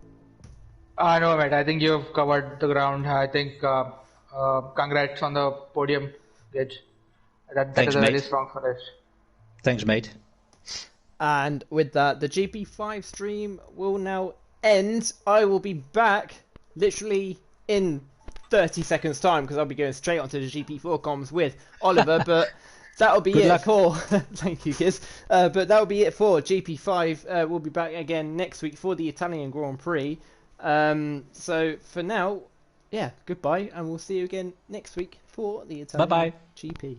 No, mate. I think you've covered the ground. I think congrats on the podium, Gage. That Thanks, is a mate. very strong finish. Thanks, mate. And with that, the GP5 stream will now end. I will be back literally in 30 seconds time because I'll be going straight onto the GP4 comms with Oliver, but that'll be Good it luck. for thank you, Giz. But that'll be it for GP5. We'll be back again next week for the Italian Grand Prix. So for now, goodbye, and we'll see you again next week for the Italian Bye-bye. GP.